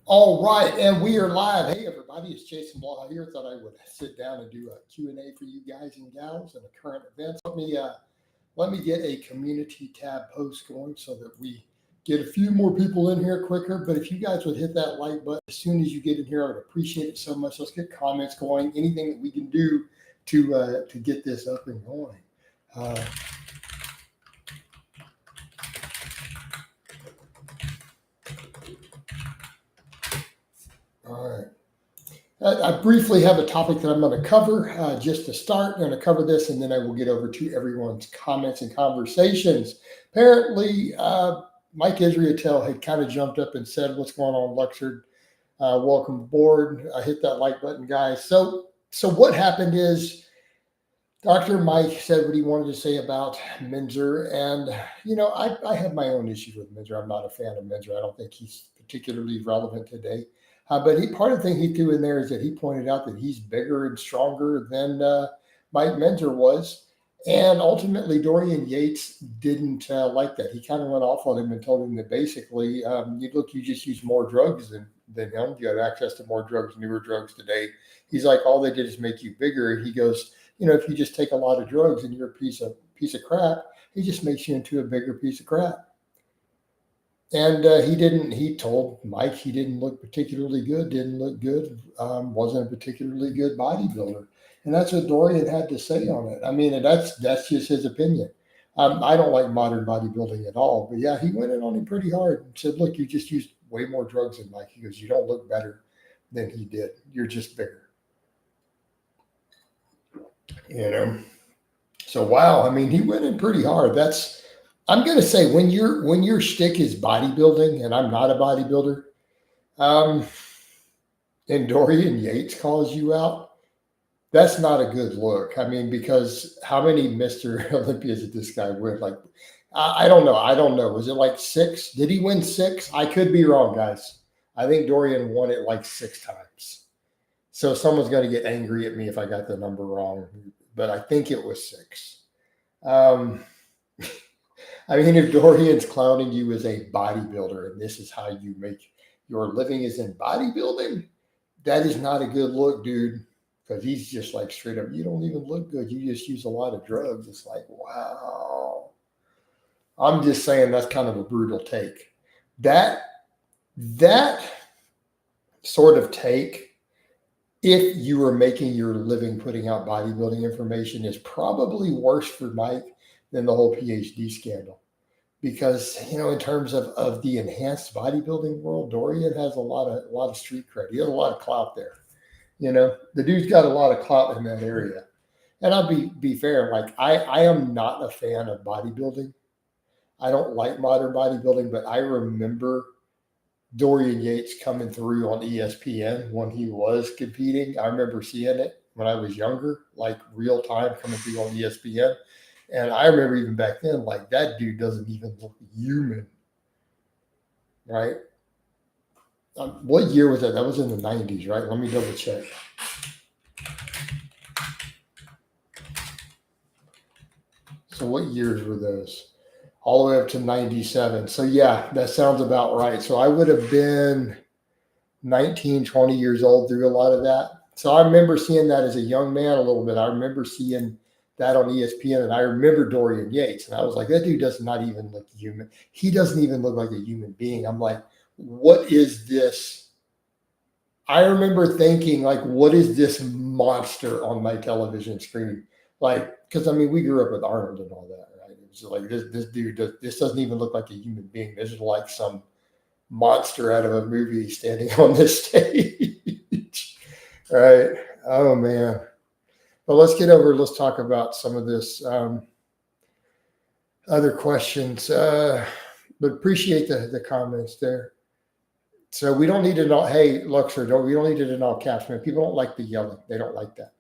All right, and we are live. Hey, everybody, it's Jason Blaha here. Thought I would sit down and do a Q&A for you guys and gals and the current events. Let me get a community tab post going so that we get a few more people in here quicker. But if you guys would hit that like button as soon as you get in here, I would appreciate it so much. Let's get comments going. Anything that we can do to get this up and going. Uh, all right. I briefly have a topic that I'm going to cover just to start. I'm going to cover this, and then I will get over to everyone's comments and conversations. Apparently, Mike Israetel had kind of jumped up and said, "What's going on, Luxord? Welcome aboard." I hit that like button, guys. So what happened is Dr. Mike said what he wanted to say about Minzer, and I have my own issues with Minzer. I'm not a fan of Minzer. I don't think he's particularly relevant today. But part of the thing he threw in there is that he pointed out that he's bigger and stronger than Mike Menzer was. And ultimately, Dorian Yates didn't like that. He kind of went off on him and told him that basically, you just use more drugs than him. You have access to more drugs, newer drugs today. He's like, all they did is make you bigger. He goes, if you just take a lot of drugs and you're a piece of crap, he just makes you into a bigger piece of crap. And he told Mike he didn't look particularly good, didn't look good, wasn't a particularly good bodybuilder. And that's what Dorian had to say on it. I mean, and that's just his opinion. I don't like modern bodybuilding at all. But yeah, he went in on him pretty hard and said, look, you just used way more drugs than Mike. He goes, you don't look better than he did. You're just bigger. So wow, I mean, he went in pretty hard. I'm going to say when your shtick is bodybuilding, and I'm not a bodybuilder, um, and Dorian Yates calls you out, that's not a good look. I mean, because how many Mr. Olympias did this guy win? Like, I don't know. I don't know. Was it like 6? Did he win 6? I could be wrong, guys. I think Dorian won it like 6 times. So someone's going to get angry at me if I got the number wrong, but I think it was 6. Um, I mean, if Dorian's clowning you as a bodybuilder and this is how you make your living is in bodybuilding, that is not a good look, dude. Because he's just like straight up, you don't even look good. You just use a lot of drugs. It's like, wow. I'm just saying that's kind of a brutal take. That sort of take, if you were making your living putting out bodybuilding information, is probably worse for Mike than the whole PhD scandal. Because, in terms of the enhanced bodybuilding world, Dorian has a lot of street cred. He has a lot of clout there. The dude's got a lot of clout in that area. And I'll be fair, like I am not a fan of bodybuilding. I don't like modern bodybuilding, but I remember Dorian Yates coming through on ESPN when he was competing. I remember seeing it when I was younger, like real time coming through on ESPN. And I remember even back then, like that dude doesn't even look human, right? What year was that? That was in the 90s, right? Let me double check. So what years were those? All the way up to 97. So yeah, that sounds about right. So I would have been 19, 20 years old through a lot of that. So I remember seeing that as a young man a little bit. I remember seeing that on ESPN, and I remember Dorian Yates, and I was like, that dude does not even look human. He doesn't even look like a human being. I'm like, what is this? I remember thinking, like, what is this monster on my television screen? Like, because I mean, we grew up with Arnold and all that, right? It was like this dude. This doesn't even look like a human being. This is like some monster out of a movie standing on this stage, right? Oh man. Well, let's talk about some of this other questions. But appreciate the comments there. So we don't need to know, hey, Luxor, we don't need to know caps, man. People don't like the yelling. They don't like that.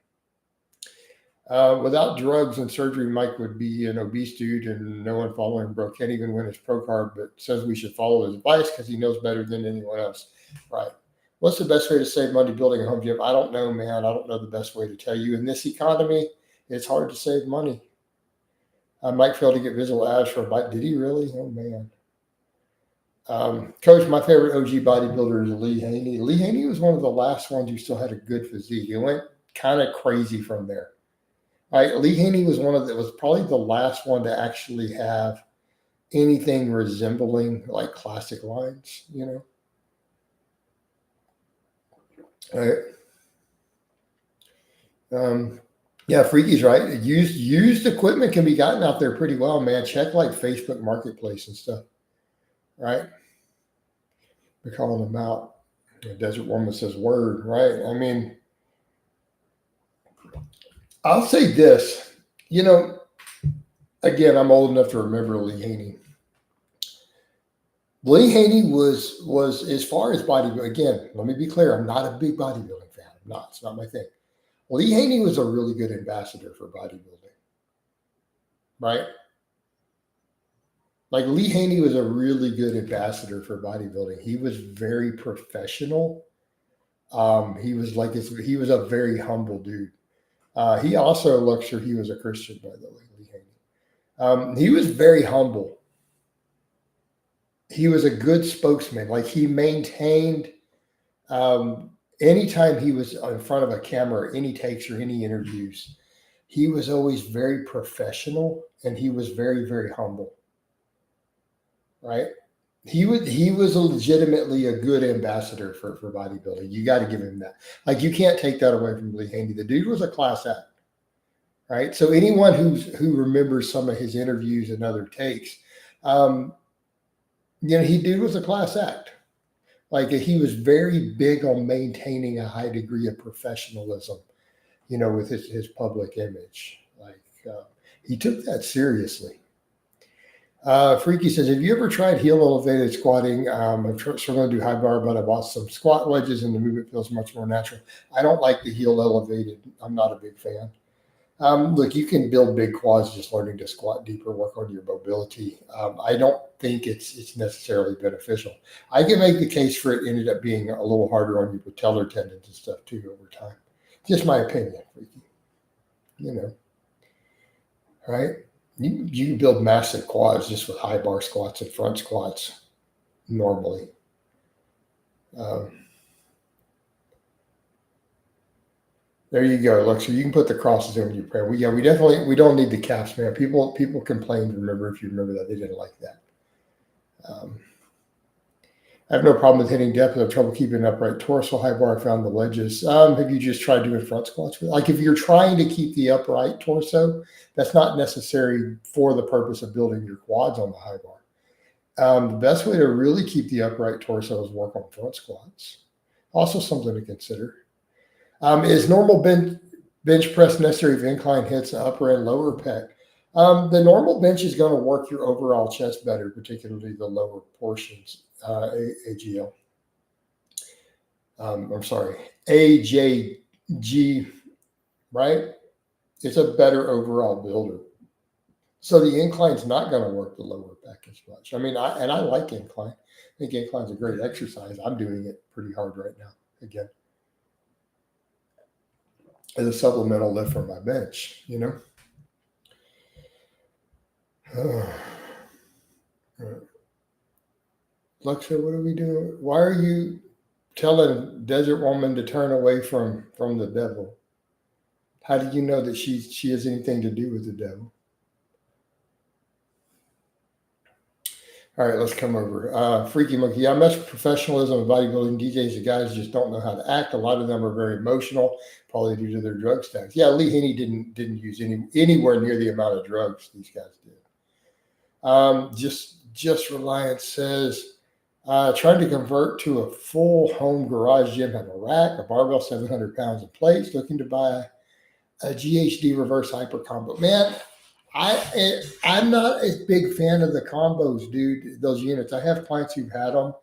Without drugs and surgery, Mike would be an obese dude and no one following him, bro. Can't even win his pro card, but says we should follow his advice because he knows better than anyone else. Right. What's the best way to save money building a home gym? I don't know, man. I don't know the best way to tell you. In this economy, it's hard to save money. Mike failed to get visible abs for a bite. Did he really? Oh, man. Coach, my favorite OG bodybuilder is Lee Haney. Lee Haney was one of the last ones who still had a good physique. It went kind of crazy from there. Right? Lee Haney was was probably the last one to actually have anything resembling like classic lines, Right? Yeah, Freaky's right. Used equipment can be gotten out there pretty well, man. Check like Facebook Marketplace and stuff, right? We're calling them out. The Desert Woman says word, right? I mean, I'll say this, again, I'm old enough to remember Lee Haney. Lee Haney was as far as bodybuilding. Again, let me be clear. I'm not a big bodybuilding fan. I'm not. It's not my thing. Lee Haney was a really good ambassador for bodybuilding, right? Like Lee Haney was a really good ambassador for bodybuilding. He was very professional. He was he was a very humble dude. He also looks sure he was a Christian, by the way, Lee Haney. He was very humble. He was a good spokesman. Like he maintained, anytime he was in front of a camera, any takes or any interviews, he was always very professional and he was very, very humble. Right? He was legitimately a good ambassador for bodybuilding. You got to give him that. Like you can't take that away from Lee Haney. The dude was a class act. Right. So anyone who remembers some of his interviews and other takes, he dude was a class act. Like he was very big on maintaining a high degree of professionalism, with his public image. Like he took that seriously. Freaky says, have you ever tried heel elevated squatting? I'm struggling to do high bar, but I bought some squat wedges and the movement feels much more natural. I don't like the heel elevated. I'm not a big fan. Look, you can build big quads just learning to squat deeper, work on your mobility. I don't think it's necessarily beneficial. I can make the case for it ended up being a little harder on your patellar tendons and stuff too over time. Just my opinion, Freaky. Right? You can build massive quads just with high bar squats and front squats normally. There you go. Look, so you can put the crosses in when you pray. We definitely don't need the caps, man. People complained. Remember, if you remember that, they didn't like that. I have no problem with hitting depth. I have trouble keeping an upright torso. High bar, I found the ledges. Have you just tried doing front squats? Like if you're trying to keep the upright torso, that's not necessary for the purpose of building your quads on the high bar. The best way to really keep the upright torso is work on front squats. Also something to consider. Is normal bench press necessary if incline hits the upper and lower pec? The normal bench is going to work your overall chest better, particularly the lower portions, AGL. I'm sorry, AJG, right? It's a better overall builder. So the incline's not going to work the lower back as much. I mean, I like incline. I think incline's a great exercise. I'm doing it pretty hard right now, again, as a supplemental lift for my bench, Lexa, what are we doing? Why are you telling Desert Woman to turn away from the devil? How do you know that she has anything to do with the devil? All right, let's come over. Freaky Monkey. Yeah, I mess with professionalism and bodybuilding DJs. The guys just don't know how to act. A lot of them are very emotional, probably due to their drug stacks. Yeah, Lee Haney didn't use anywhere near the amount of drugs these guys did. Just Reliance says, trying to convert to a full home garage gym, have a rack, a barbell, 700 pounds of plates, looking to buy a GHD reverse hyper combo. Man, I'm not a big fan of the combos, dude, those units. I have clients who've had them.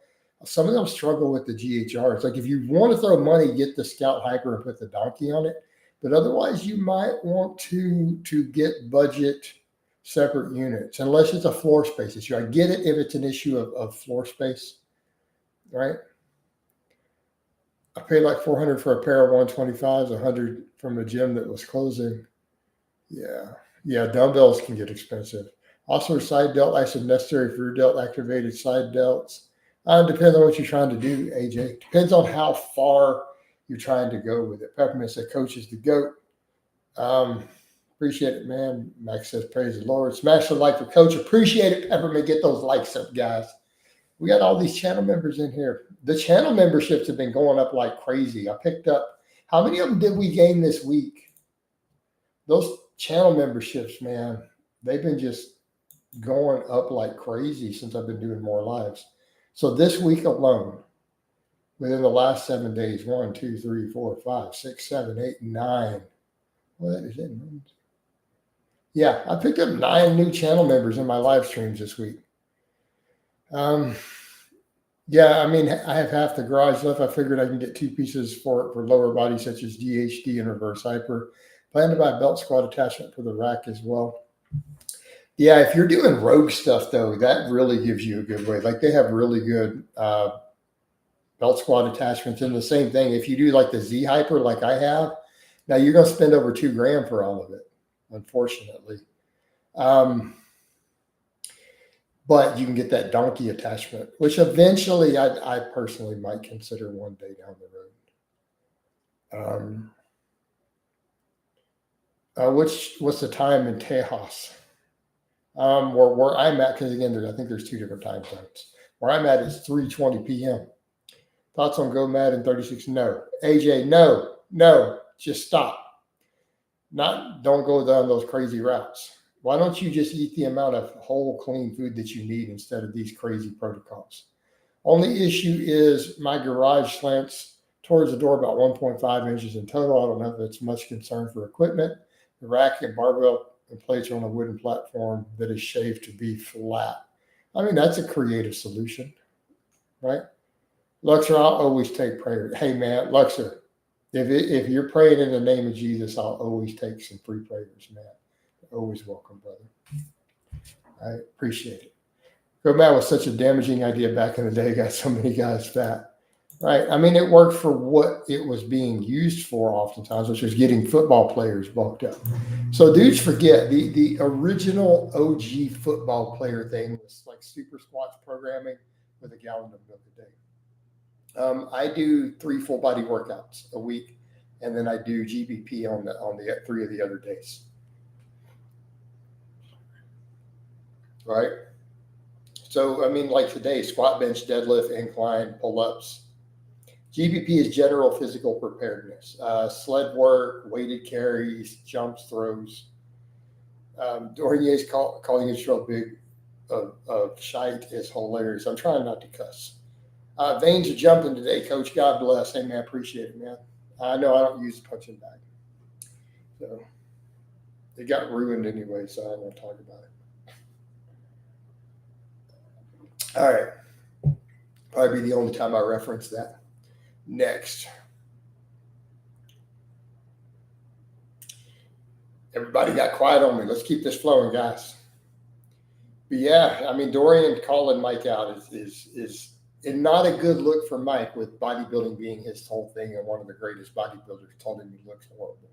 Some of them struggle with the GHR. It's like if you want to throw money, get the Scout Hyper and put the donkey on it. But otherwise, you might want to get budget separate units, unless it's a floor space issue. I get it if it's an issue of floor space, right? I paid like $400 for a pair of 125s, $100 from a gym that was closing. Yeah, dumbbells can get expensive. Also, side delt, I said necessary for rear delt activated side delts. Depends on what you're trying to do, AJ. Depends on how far you're trying to go with it. Peppermint said, Coach is the GOAT. Um, appreciate it, man. Max says, praise the Lord. Smash the like for Coach. Appreciate it, Peppermint. Get those likes up, guys. We got all these channel members in here. The channel memberships have been going up like crazy. I picked up, how many of them did we gain this week? Those channel memberships, man, they've been just going up like crazy since I've been doing more lives. So this week alone, within the last 7 days, 1, 2, 3, 4, 5, 6, 7, 8, 9. Well, that is it. Yeah, I picked up 9 new channel members in my live streams this week. Yeah, I mean, I have half the garage left. I figured I can get 2 pieces for lower body, such as GHD and reverse hyper. Plan to buy a belt squat attachment for the rack as well. Yeah, if you're doing rogue stuff, though, that really gives you a good way. Like they have really good belt squat attachments. And the same thing, if you do like the Z hyper like I have, now you're going to spend over $2,000 for all of it, unfortunately. But you can get that donkey attachment, which eventually I personally might consider one day down the road. What's the time in Tejas? Where I'm at, because again, I think there's 2 different time zones. Where I'm at is 3:20 p.m. Thoughts on Go Mad in 36? No. AJ, no, just stop. Don't go down those crazy routes. Why don't you just eat the amount of whole, clean food that you need instead of these crazy protocols? Only issue is my garage slants towards the door about 1.5 inches in total. I don't know if that's much concern for equipment. The rack and barbell and plates are on a wooden platform that is shaved to be flat. I mean, that's a creative solution, right? Luxor, I'll always take prayer. Hey, man, Luxor, if you're praying in the name of Jesus, I'll always take some free prayers, man. Always welcome, brother. I appreciate it. Go Mad was such a damaging idea back in the day. Got so many guys fat, right? I mean, it worked for what it was being used for oftentimes, which was getting football players bulked up. So dudes forget the original OG football player thing was like super squats programming with a gallon of milk a day. I do 3 full body workouts a week, and then I do GBP on the 3 of the other days. Right? So, I mean, like today, squat, bench, deadlift, incline, pull-ups. GBP is general physical preparedness. Sled work, weighted carries, jumps, throws. Dorian Yates calling Israel big of shite is hilarious. I'm trying not to cuss. Veins are jumping today, Coach. God bless. Hey, man, appreciate it, man. I know I don't use a punching bag. So it got ruined anyway, so I don't want to talk about it. All right. Probably be the only time I reference that. Next. Everybody got quiet on me. Let's keep this flowing, guys. But yeah, I mean, Dorian calling Mike out is not a good look for Mike, with bodybuilding being his whole thing, and one of the greatest bodybuilders told him he looks horrible.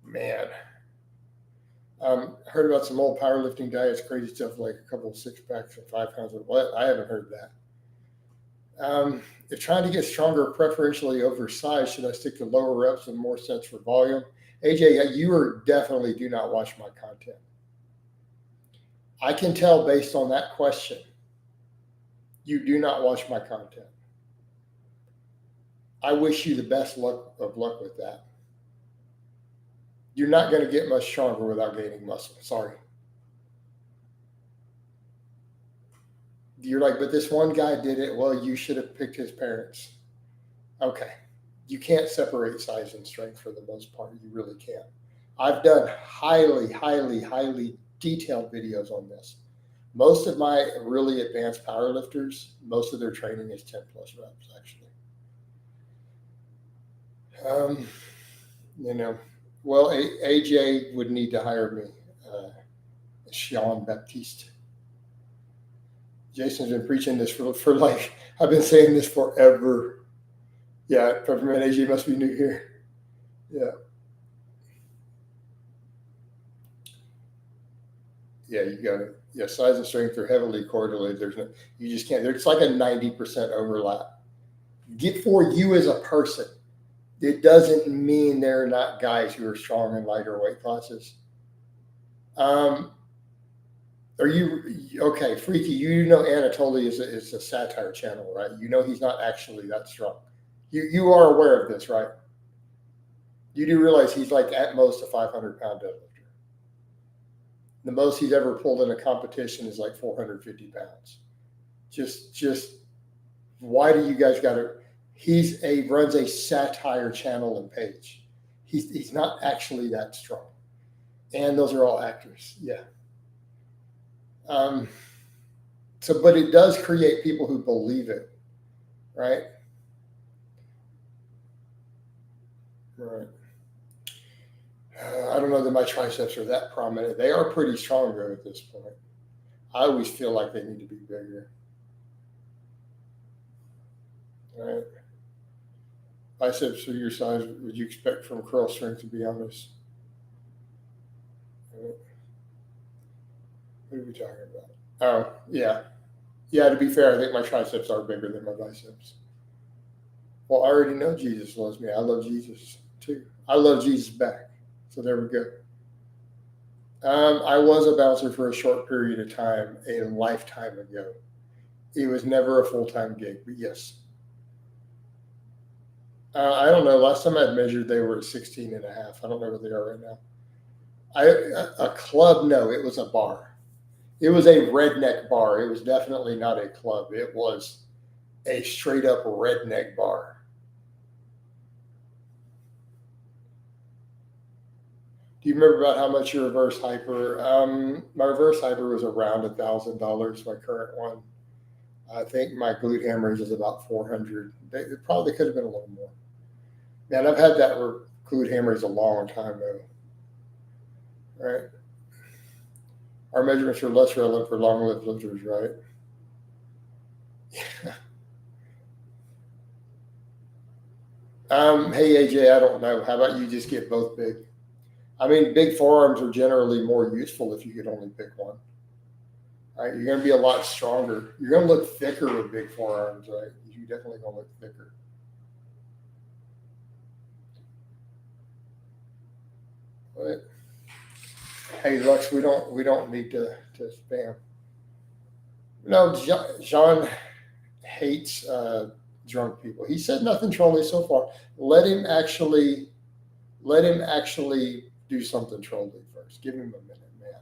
Man. Heard about some old powerlifting diets, crazy stuff like a couple of 6-packs and 5 pounds of what? I haven't heard that. If trying to get stronger, preferentially oversized, should I stick to lower reps and more sets for volume? AJ, you definitely do not watch my content. I can tell based on that question, you do not watch my content. I wish you the best of luck with that. You're not going to get much stronger without gaining muscle. Sorry. You're like, but this one guy did it. Well, you should have picked his parents. Okay. You can't separate size and strength for the most part. You really can't. I've done highly, highly, highly detailed videos on this. Most of my really advanced powerlifters, most of their training is 10 plus reps, actually. Well, AJ would need to hire me. Sean Baptiste. Jason's been preaching this for like, I've been saying this forever. Yeah, Peppermint AJ must be new here. Yeah. Yeah, you got it. Yeah, size and strength are heavily correlated. You just can't. There's like a 90% overlap. Get for you as a person. It doesn't mean there are not guys who are strong in lighter weight classes. Are you okay, Freaky? You know Anatoly is a satire channel, right? You know he's not actually that strong. You are aware of this, right? You do realize he's like at most a 500-pound deadlifter. The most he's ever pulled in a competition is like 450 pounds. Just why do you guys got to? Runs a satire channel and page. He's not actually that strong, and those are all actors. Yeah. But it does create people who believe it, right? Right. I don't know that my triceps are that prominent. They are pretty strong though at this point. I always feel like they need to be bigger. Right. Biceps are your size. Would you expect from curl strength, to be honest? Right. What are we talking about? Oh, yeah. Yeah, to be fair, I think my triceps are bigger than my biceps. Well, I already know Jesus loves me. I love Jesus too. I love Jesus back. So there we go. I was a bouncer for a short period of time, a lifetime ago. It was never a full-time gig, but yes. I don't know. Last time I'd measured, they were at 16 and a half. I don't know what they are right now. A club, no, it was a bar. It was a redneck bar. It was definitely not a club. It was a straight up redneck bar. Do you remember about how much your reverse hyper? My reverse hyper was around $1,000. My current one, I think my glute hammers is about 400. It probably could have been a little more. Man, I've had that glute hammers a long time though. Right? Our measurements are less relevant for long-lived lifters, right? Hey AJ, I don't know. How about you just get both big? I mean, big forearms are generally more useful if you could only pick one. Right? You're going to be a lot stronger. You're going to look thicker with big forearms, right? You're definitely going to look thicker. But hey, Lux, we don't need to spam. No, John hates drunk people. He said nothing trolly so far. Let him actually do something trolly first. Give him a minute, man.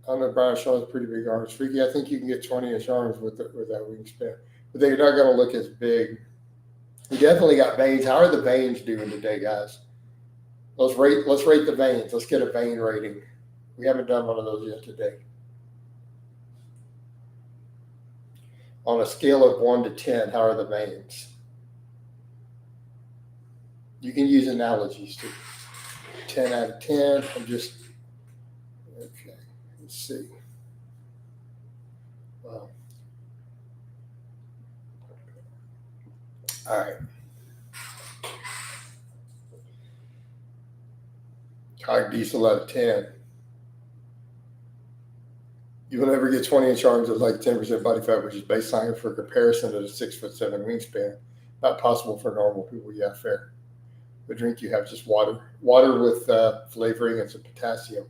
I don't know. Brian Shaw has pretty big arms. Freaky, I think you can get 20-inch arms with that wingspan, but they're not going to look as big. We definitely got veins. How are the veins doing today, guys? Let's rate the veins. Let's get a vein rating. We haven't done one of those yet today. On a scale of 1 to 10, how are the veins? You can use analogies too. 10 out of 10. I'm just okay. Let's see. Wow. All right. Cog diesel out of 10. You will never get 20-inch arms with like 10% body fat, which is baseline for comparison at a 6'7" wingspan. Not possible for normal people. Yeah, fair. The drink you have just water with flavoring and some potassium.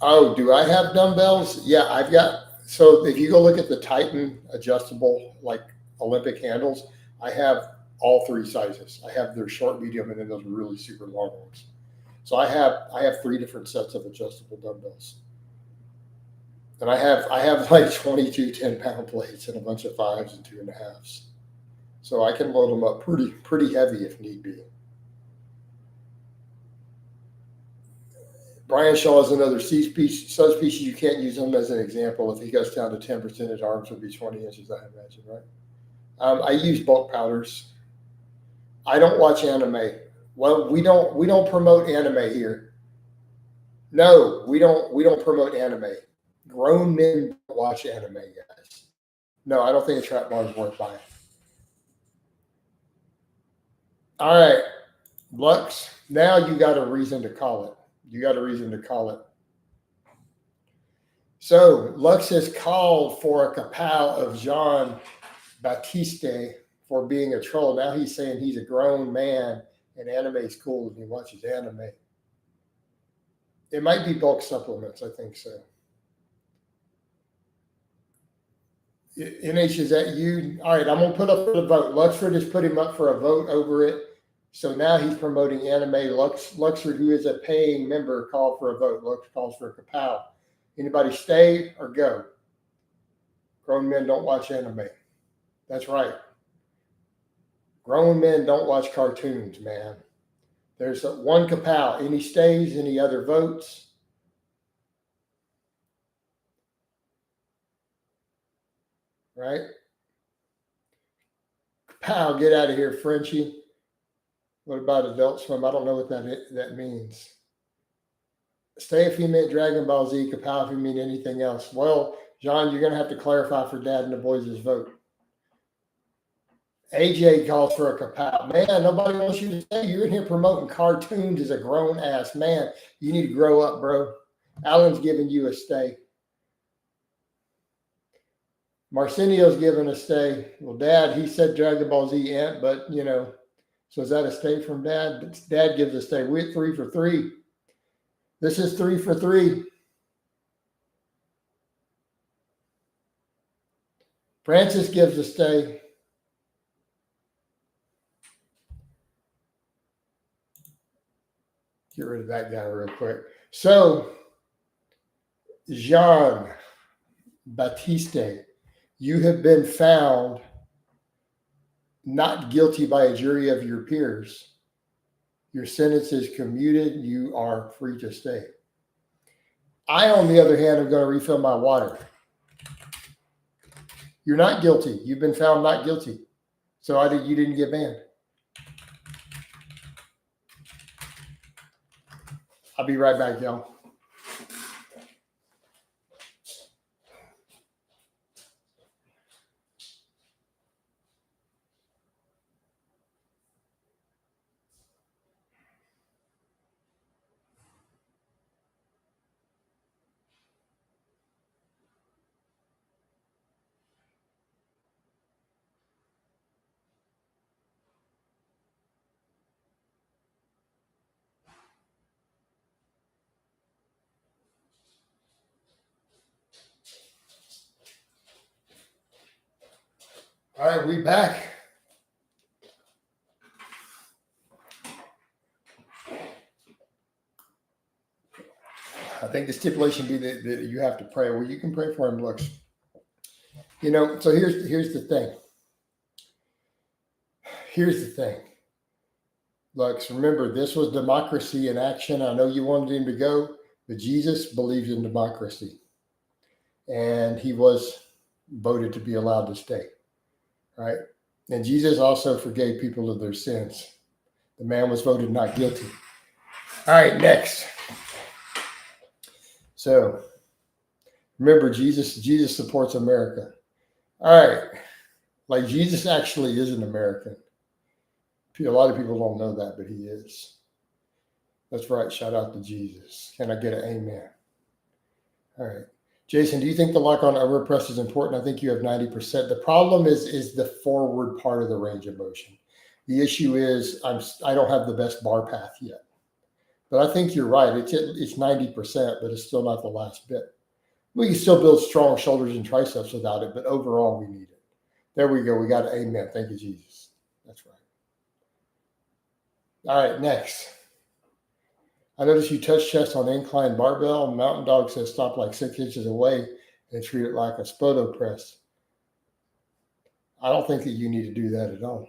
Oh, do I have dumbbells? Yeah, I've got. So if you go look at the Titan adjustable like Olympic handles, I have all three sizes. I have their short, medium, and then those really super long ones. So I have 3 different sets of adjustable dumbbells, and I have like 22 10-pound plates and a bunch of 5s and 2.5s. So I can load them up pretty heavy if need be. Brian Shaw is another subspecies. You can't use him as an example. If he goes down to 10%, his arms would be 20 inches, I imagine, right? I use bulk powders. I don't watch anime. Well, we don't promote anime here. No, we don't promote anime. Grown men don't watch anime, guys. No, I don't think a trap bar is worth buying. All right, Lux. Now you got a reason to call it. You got a reason to call it. So Lux has called for a kapow of Jean Baptiste for being a troll. Now he's saying he's a grown man and anime is cool and he watches anime. It might be bulk supplements. I think so. NH, is that you? All right, I'm going to put up for the vote. Luxford has put him up for a vote over it. So now he's promoting anime. Luxford, who is a paying member, called for a vote. Lux calls for a kapow. Anybody stay or go? Grown men don't watch anime. That's right. Grown men don't watch cartoons, man. There's one kapow. Any stays? Any other votes? Right? Kapow, get out of here, Frenchie. What about Adult Swim? I don't know what that means. Stay if you meant Dragon Ball Z, kapow if you mean anything else. Well, John, you're going to have to clarify for Dad and the boys' vote. AJ calls for a kapow. Man, nobody wants you to stay. You're in here promoting cartoons as a grown-ass man. You need to grow up, bro. Alan's giving you a stay. Marcinio's giving a stay. Well, Dad, he said Dragon Ball Z, but, you know, so is that a stay from Dad? Dad gives a stay. We're 3 for 3. This is 3 for 3. Francis gives a stay. Get rid of that guy real quick. So, Jean Baptiste, you have been found not guilty by a jury of your peers. Your sentence is commuted. You are free to stay. I, on the other hand, am going to refill my water. You're not guilty. You've been found not guilty. So you didn't get banned. I'll be right back, y'all. All right, we back. I think the stipulation be that you have to pray. Well, you can pray for him, Lux. You know, so here's the thing. Here's the thing. Lux, remember, this was democracy in action. I know you wanted him to go, but Jesus believes in democracy. And he was voted to be allowed to stay. Right? And Jesus also forgave people of their sins. The man was voted not guilty. All right, next. So remember, Jesus supports America. All right. Like Jesus actually is an American. A lot of people don't know that, but he is. That's right. Shout out to Jesus. Can I get an amen? All right. Jason, do you think the lock on overpress is important? I think you have 90%. The problem is the forward part of the range of motion. The issue is I don't have the best bar path yet. But I think you're right. It's 90%, but it's still not the last bit. We can still build strong shoulders and triceps without it, but overall we need it. There we go. We got an amen. Thank you, Jesus. That's right. All right, next. I noticed you touch chest on incline barbell. Mountain Dog says stop like 6 inches away and treat it like a spoto press. I don't think that you need to do that at all.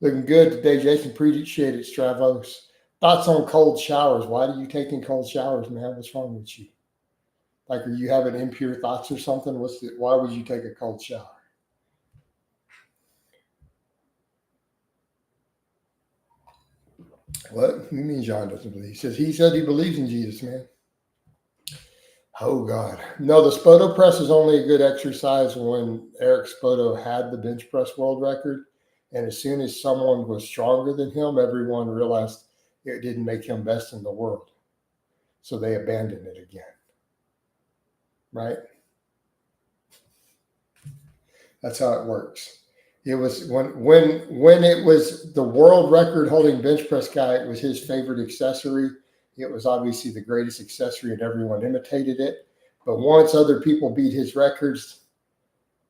Looking good today, Jason. Appreciate it, Stravos. Thoughts on cold showers. Why are you taking cold showers, man? What's wrong with you? Like, are you having impure thoughts or something? Why would you take a cold shower? What? You mean John doesn't believe? He said he believes in Jesus, man. Oh, God. No, the Spoto press is only a good exercise when Eric Spoto had the bench press world record. And as soon as someone was stronger than him, everyone realized it didn't make him best in the world. So they abandoned it again. Right? That's how it works. It was when it was the world record holding bench press guy, it was his favorite accessory. It was obviously the greatest accessory and everyone imitated it. But once other people beat his records,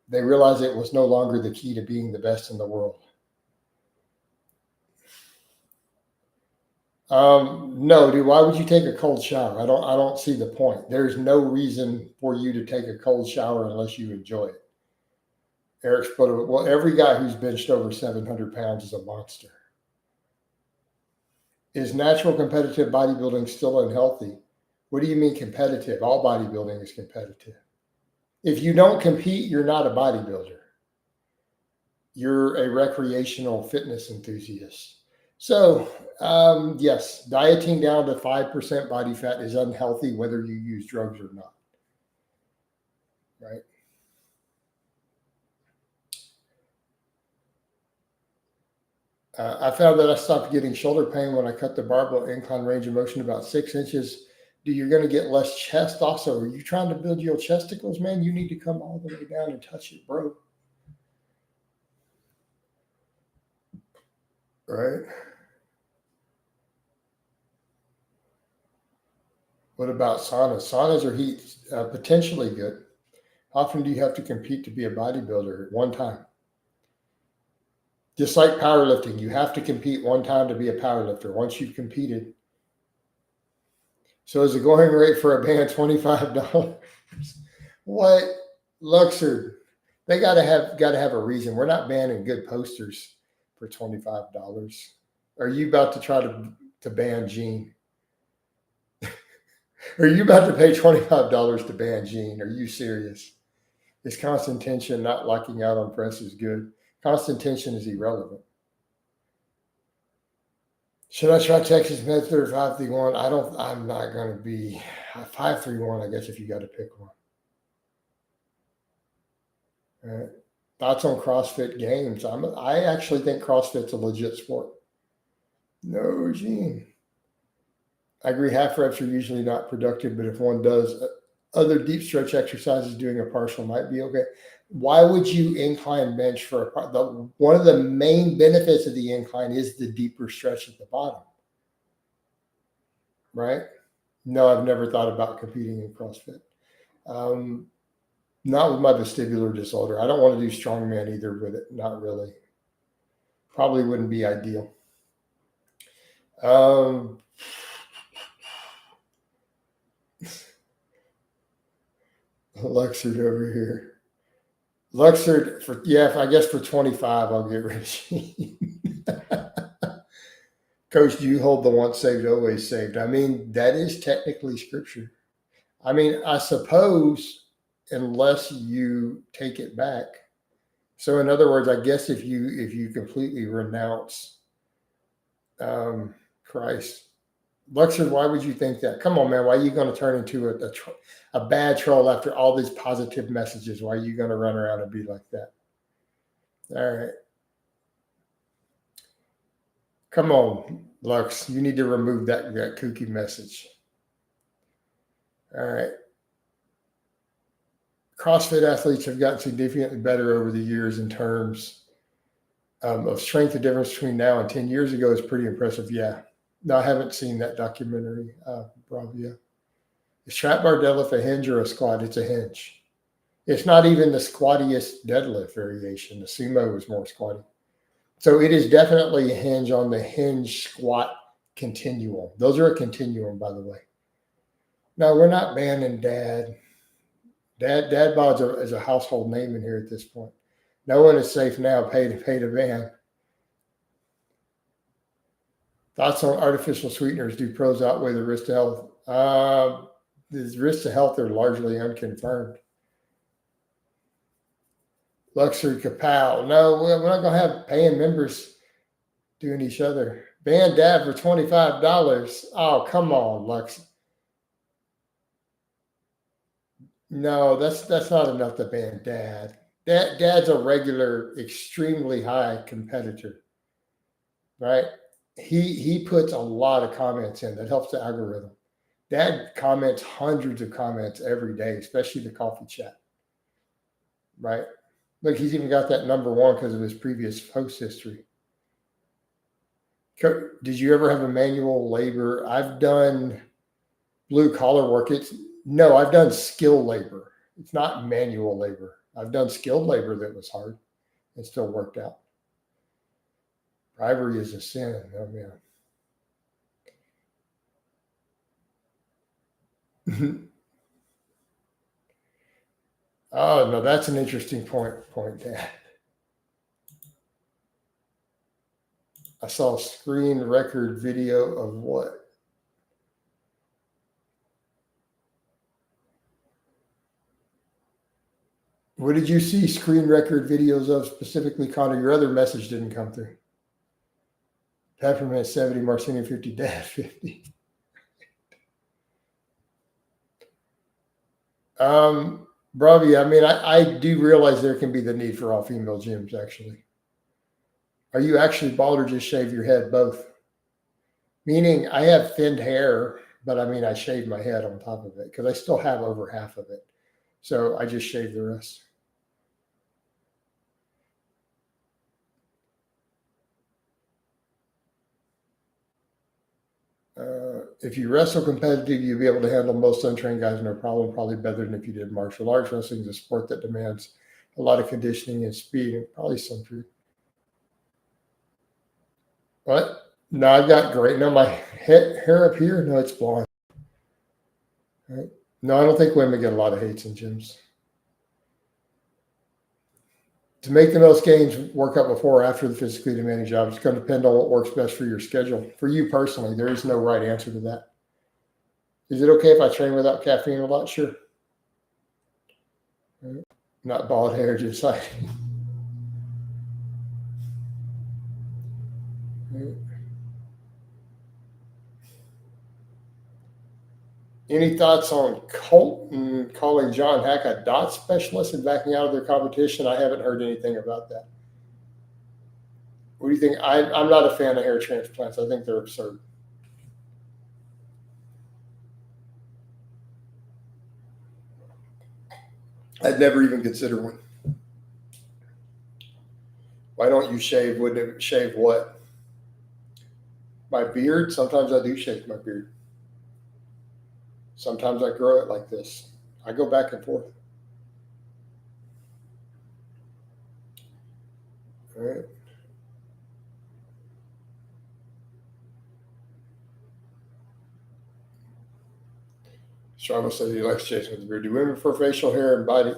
they realized it was no longer the key to being the best in the world. No, dude, why would you take a cold shower? I don't see the point. There's no reason for you to take a cold shower unless you enjoy it. Eric's put it, well, every guy who's benched over 700 pounds is a monster. Is natural competitive bodybuilding still unhealthy? What do you mean competitive? All bodybuilding is competitive. If you don't compete, you're not a bodybuilder. You're a recreational fitness enthusiast. So, yes, dieting down to 5% body fat is unhealthy whether you use drugs or not. Right? I found that I stopped getting shoulder pain when I cut the barbell incline range of motion about 6 inches. You're going to get less chest also. Are you trying to build your chesticles, man? You need to come all the way down and touch it, bro. Right? What about saunas? Saunas are heat, potentially good. How often do you have to compete to be a bodybuilder? One time. Just like powerlifting, you have to compete one time to be a powerlifter. Once you've competed. So is the going rate for a band $25? What? Luxor. They gotta have a reason. We're not banning good posters for $25. Are you about to try to ban Gene? Are you about to pay $25 to ban Gene? Are you serious? Is constant tension not locking out on press is good? Constant tension is irrelevant. Should I try Texas Method or 531? I'm not going to be 531, I guess, if you got to pick one. All right. Thoughts on CrossFit Games? I actually think CrossFit's a legit sport. No, Gene. I agree, half reps are usually not productive, but if one does other deep stretch exercises, doing a partial might be okay. Why would you incline bench for one of the main benefits of the incline is the deeper stretch at the bottom, right? No, I've never thought about competing in CrossFit. Not with my vestibular disorder. I don't want to do strongman either with it. Not really. Probably wouldn't be ideal. Luxord over here. Luxord I guess for 25, I'll get rid of Sheen. Coach, do you hold the once saved, always saved? I mean, that is technically scripture. I mean, I suppose unless you take it back. So in other words, I guess if you completely renounce Christ, Luxor, why would you think that? Come on, man. Why are you going to turn into a bad troll after all these positive messages? Why are you going to run around and be like that? All right. Come on, Lux. You need to remove that kooky message. All right. CrossFit athletes have gotten significantly better over the years in terms of strength. The difference between now and 10 years ago is pretty impressive. Yeah. No, I haven't seen that documentary, Bravia. Is trap bar deadlift a hinge or a squat? It's a hinge. It's not even the squattiest deadlift variation. The sumo is more squatty. So it is definitely a hinge on the hinge squat continuum. Those are a continuum, by the way. No, we're not banning dad. Dad bod is a household name in here at this point. No one is safe now. Pay to ban. Thoughts on artificial sweeteners? Do pros outweigh the risk to health? The risks to health are largely unconfirmed. Luxury Kapow. No, we're not going to have paying members doing each other. Ban dad for $25. Oh, come on, Lux. No, that's not enough to ban dad. Dad's a regular, extremely high competitor, right? He puts a lot of comments in that helps the algorithm. Dad comments hundreds of comments every day, especially the coffee chat. Right? Look, he's even got that number one because of his previous post history. Did you ever have a manual labor? I've done blue collar work. No, I've done skilled labor. It's not manual labor. I've done skilled labor that was hard and still worked out. Bribery is a sin. Oh, man. Oh, no, that's an interesting point, Dad. I saw a screen record video of what? What did you see screen record videos of specifically, Connor? Your other message didn't come through. Peppermint 70, Marcinian 50, Dad 50. Bravi, I mean, I do realize there can be the need for all female gyms, actually. Are you actually bald or just shave your head? Both. Meaning I have thinned hair, but I mean, I shave my head on top of it because I still have over half of it. So I just shave the rest. If you wrestle competitive, you'll be able to handle most untrained guys, no problem, probably better than if you did martial arts. Wrestling is a sport that demands a lot of conditioning and speed, and probably some truth. What? No, I've got great. No, my hair up here, no, it's blonde. Right? No, I don't think women get a lot of hates in gyms. To make the most gains, work out before or after the physically demanding job. It's going to depend on what works best for your schedule. For you personally, there is no right answer to that. Is it okay if I train without caffeine a lot? Sure. Not bald hair, just like. Any thoughts on Colton calling John Hack a dot specialist and backing out of their competition? I haven't heard anything about that. What do you think? I'm not a fan of hair transplants. I think they're absurd. I'd never even consider one. Why don't you shave? Wouldn't shave what? My beard? Sometimes I do shave my beard. Sometimes I grow it like this. I go back and forth. All right. Sharma says he likes chasing with the beard. Do women prefer facial hair and body?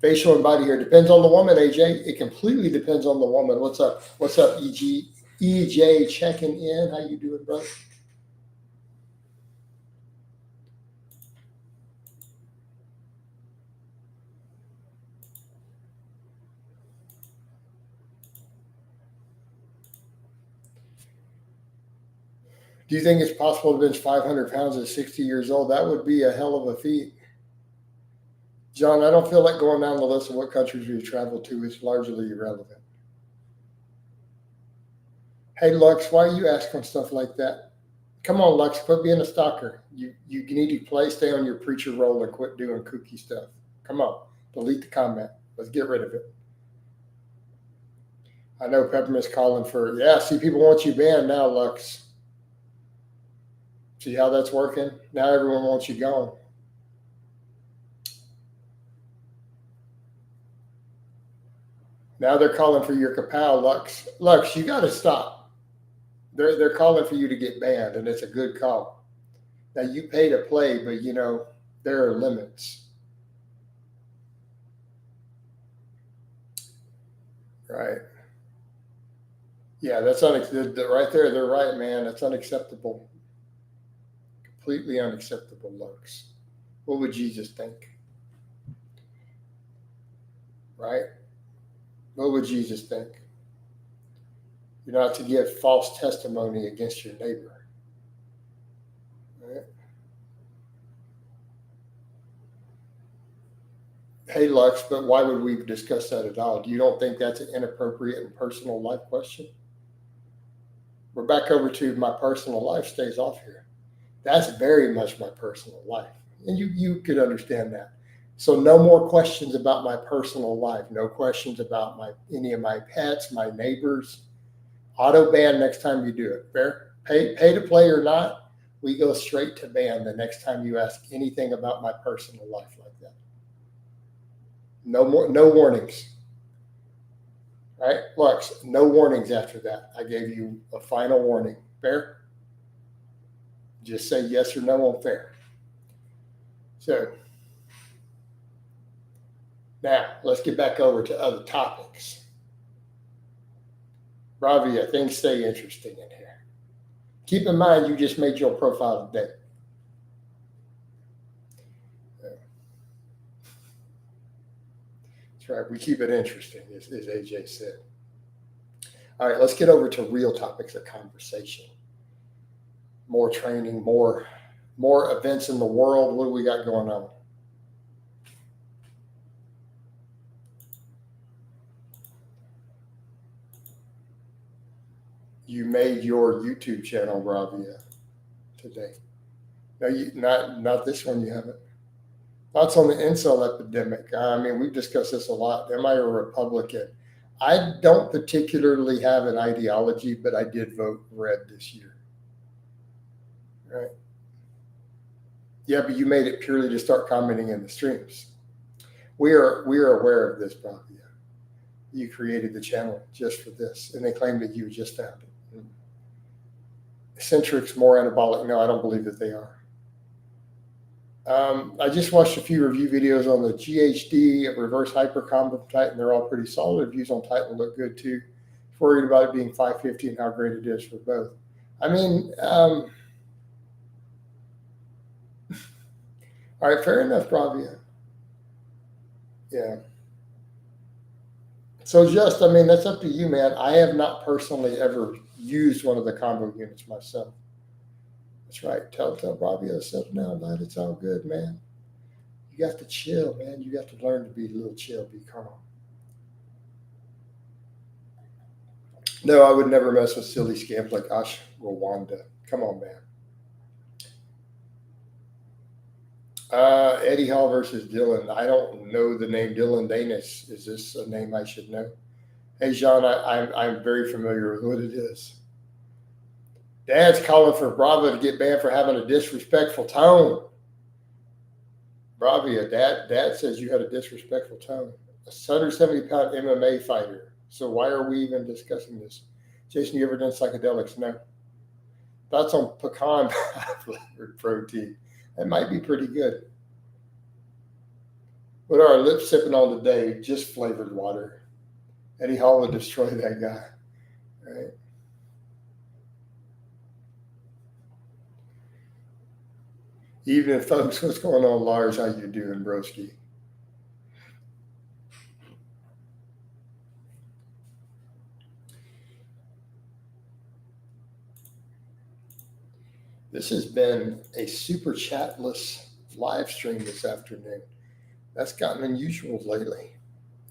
Facial and body hair depends on the woman, AJ. It completely depends on the woman. What's up? What's up, EJ checking in? How you doing, brother? Do you think it's possible to bench 500 pounds at 60 years old? That would be a hell of a feat. John, I don't feel like going down the list of what countries we've traveled to. It's largely irrelevant. Hey, Lux, why are you asking stuff like that? Come on, Lux, quit being a stalker. You need to stay on your preacher role and quit doing kooky stuff. Come on, delete the comment. Let's get rid of it. I know Peppermint's calling for, see, people want you banned now, Lux. See how that's working? Now everyone wants you gone. Now they're calling for your kapow, Lux. Lux, you got to stop. They're calling for you to get banned, and it's a good call. Now you pay to play, but there are limits. Right. Yeah, that's unacceptable. Right there, they're right, man. That's unacceptable. Completely unacceptable, Lux. What would Jesus think? Right? What would Jesus think? You're not to give false testimony against your neighbor. Right? Hey, Lux, but why would we discuss that at all? Do you don't think that's an inappropriate and personal life question? We're back over to my personal life stays off here. That's very much my personal life. And you could understand that. So no more questions about my personal life. No questions about any of my pets, my neighbors. Auto ban next time you do it. Fair? Pay to play or not, we go straight to ban the next time you ask anything about my personal life like that. No more, no warnings. Right? Lux, no warnings after that. I gave you a final warning. Fair? Just say yes or no on fair. So now let's get back over to other topics. Bravia, things stay interesting in here. Keep in mind, you just made your profile today. That's right. We keep it interesting, as AJ said. All right, let's get over to real topics of conversation. More training, more events in the world. What do we got going on? You made your YouTube channel, Bravia, today. No, not this one. You haven't. Thoughts on the incel epidemic? I mean, we've discussed this a lot. Am I a Republican? I don't particularly have an ideology, but I did vote red this year. Right? Yeah, but you made it purely to start commenting in the streams. We are aware of this, Bravia. You created the channel just for this, and they claim that you just found it. Centric's more anabolic. No, I don't believe that they are. I just watched a few review videos on the GHD, reverse hypercombo Titan. They're all pretty solid. Reviews on Titan look good too. Worried about it being 550 and how great it is for both. I mean, all right, fair enough, Bravia. Yeah. So I mean, that's up to you, man. I have not personally ever used one of the combo units myself. That's right. Tell Bravia to settle down, bud. It's all good, man. You got to chill, man. You got to learn to be a little chill, be calm. No, I would never mess with silly scams like Ash Rwanda. Come on, man. Eddie Hall versus Dylan. I don't know the name Dylan Danis. Is this a name I should know? Hey, John, I'm very familiar with what it is. Dad's calling for Bravo to get banned for having a disrespectful tone. Bravia, Dad says you had a disrespectful tone. A 170-pound MMA fighter. So why are we even discussing this? Jason, you ever done psychedelics? No. Thoughts on pecan flavored protein? That might be pretty good. What are our lips sipping on today? Just flavored water. Eddie Hall would destroy that guy. Right? Evening, folks. What's going on, Lars? How you doing, broski? This has been a super chatless live stream this afternoon. That's gotten unusual lately.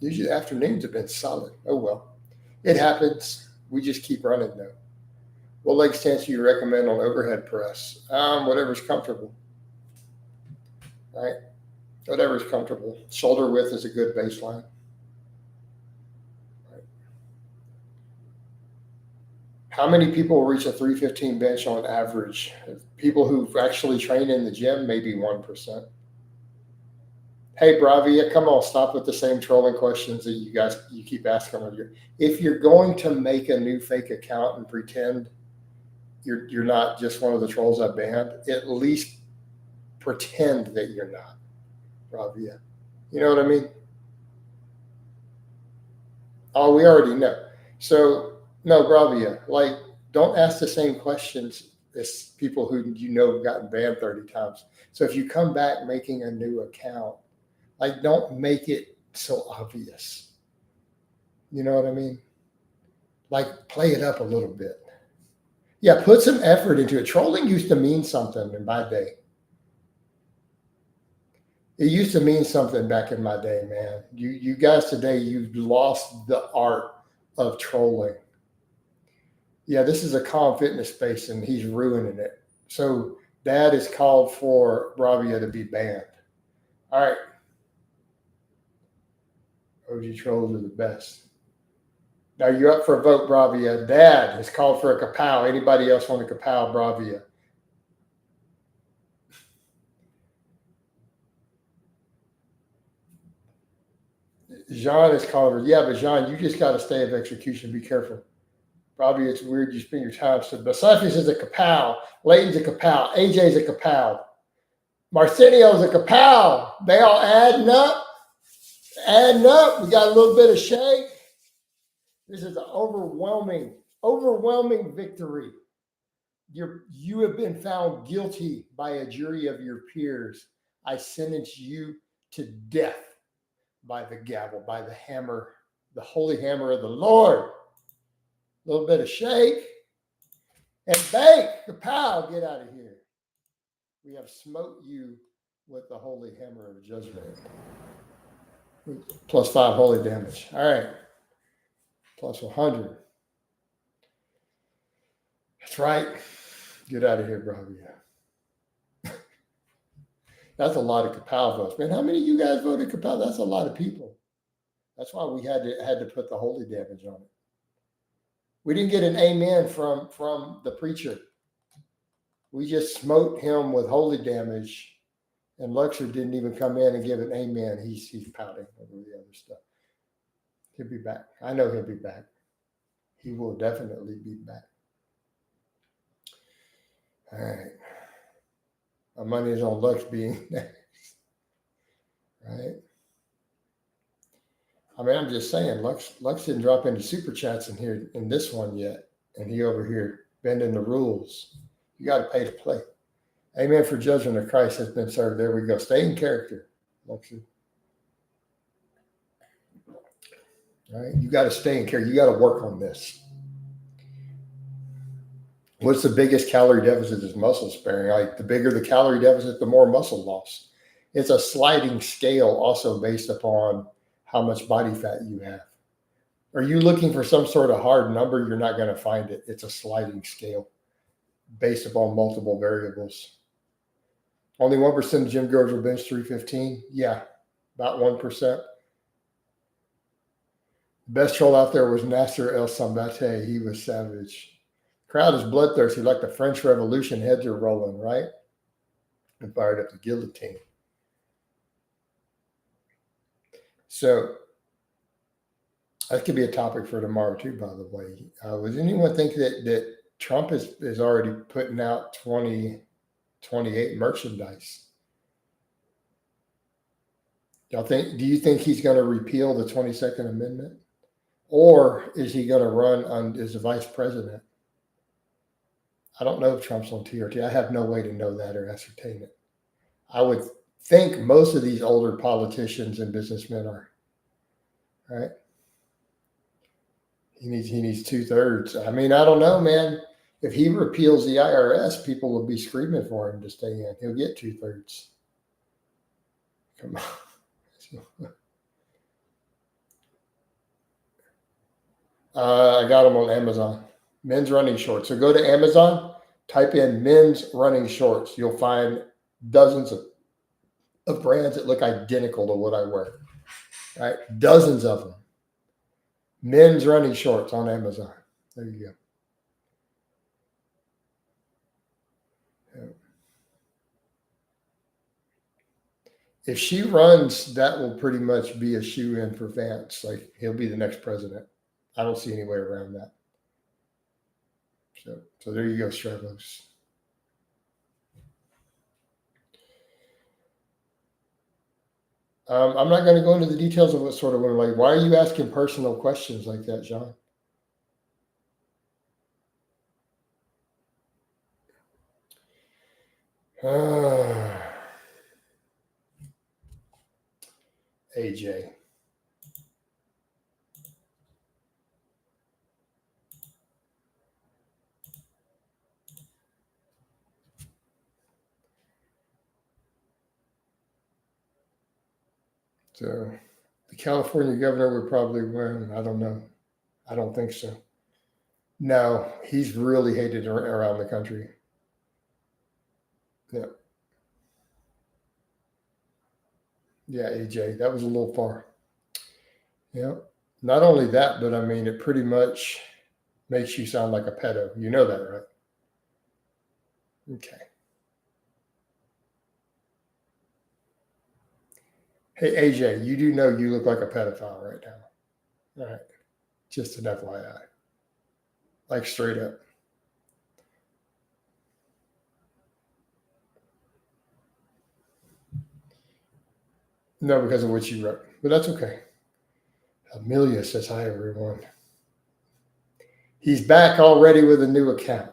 Usually afternoons have been solid. Oh, well. It happens. We just keep running, though. What leg stance do you recommend on overhead press? Whatever's comfortable. Right? Whatever's comfortable. Shoulder width is a good baseline. Right. How many people reach a 315 bench on average? People who actually train in the gym, maybe 1%. Hey, Bravia, come on, stop with the same trolling questions that you keep asking. If you're going to make a new fake account and pretend you're not just one of the trolls I banned, at least pretend that you're not, Bravia. You know what I mean? Oh, we already know. So, no, Bravia, like, don't ask the same questions as people who you know have gotten banned 30 times. So if you come back making a new account, like, don't make it so obvious. You know what I mean? Like, play it up a little bit. Yeah, put some effort into it. Trolling used to mean something in my day. It used to mean something back in my day, man. You guys today, you've lost the art of trolling. Yeah, this is a calm fitness space, and he's ruining it. So Dad has called for Bravia to be banned. All right. OG trolls are the best. Now you're up for a vote, Bravia. Dad has called for a kapow. Anybody else want a kapow, Bravia? Jean is calling her. Yeah, but Jean, you just got a stay of execution. Be careful. Probably it's weird you spend your time. So Basifis is a kapow. Layton's a kapow. AJ's a kapow. Marcinio's a kapow. They all adding up. Adding up. We got a little bit of shake. This is an overwhelming victory. You have been found guilty by a jury of your peers. I sentence you to death by the gavel, by the hammer, the holy hammer of the Lord. A little bit of shake and bake. Kapow, get out of here. We have smote you with the holy hammer of judgment. Plus 5 holy damage. All right. Plus 100. That's right. Get out of here, Bravia. That's a lot of kapow votes. Man, how many of you guys voted kapow? That's a lot of people. That's why we had to put the holy damage on it. We didn't get an amen from the preacher. We just smote him with holy damage, and Luxor didn't even come in and give an amen. He's pouting over the other stuff. He'll be back. I know he'll be back. He will definitely be back. All right. My money is on Lux being next. Right? I mean, I'm just saying, Lux didn't drop any super chats in here in this one yet. And he over here bending the rules. You got to pay to play. Amen for judgment of Christ has been served. There we go. Stay in character, Luxy. All right? You got to stay in character. You got to work on this. What's the biggest calorie deficit is muscle sparing? Like the bigger the calorie deficit, the more muscle loss. It's a sliding scale also based upon how much body fat you have. Are you looking for some sort of hard number? You're not going to find it. It's a sliding scale based upon multiple variables. Only 1% of gym goers will bench 315. Yeah, about 1%. Best troll out there was Nasser El Sambate. He was savage. Crowd is bloodthirsty, like the French Revolution. Heads are rolling, right? And fired up the guillotine. So that could be a topic for tomorrow too, by the way. Does anyone think that Trump is already putting out 2028 merchandise? Do you think he's going to repeal the 22nd Amendment? Or is he going to run as the vice president? I don't know if Trump's on TRT. I have no way to know that or ascertain it. I would think most of these older politicians and businessmen are, right? He needs 2/3. I mean, I don't know, man. If he repeals the IRS, people will be screaming for him to stay in. He'll get 2/3. Come on. I got them on Amazon. Men's running shorts. So go to Amazon, type in men's running shorts. You'll find dozens of brands that look identical to what I wear. Right? Dozens of them. Men's running shorts on Amazon. There you go. If she runs, that will pretty much be a shoe-in for Vance. Like, he'll be the next president. I don't see any way around that. So there you go, Stravos. I'm not going to go into the details of what sort of women like. Why are you asking personal questions like that, John? AJ. So the California governor would probably win. I don't know. I don't think so. No, he's really hated around the country. Yeah. Yeah, AJ, that was a little far. Yeah. Not only that, but I mean, it pretty much makes you sound like a pedo. You know that, right? Okay. Hey, AJ, you do know you look like a pedophile right now. All right. Just an FYI. Like straight up. No, because of what you wrote. But that's okay. Amelia says hi, everyone. He's back already with a new account.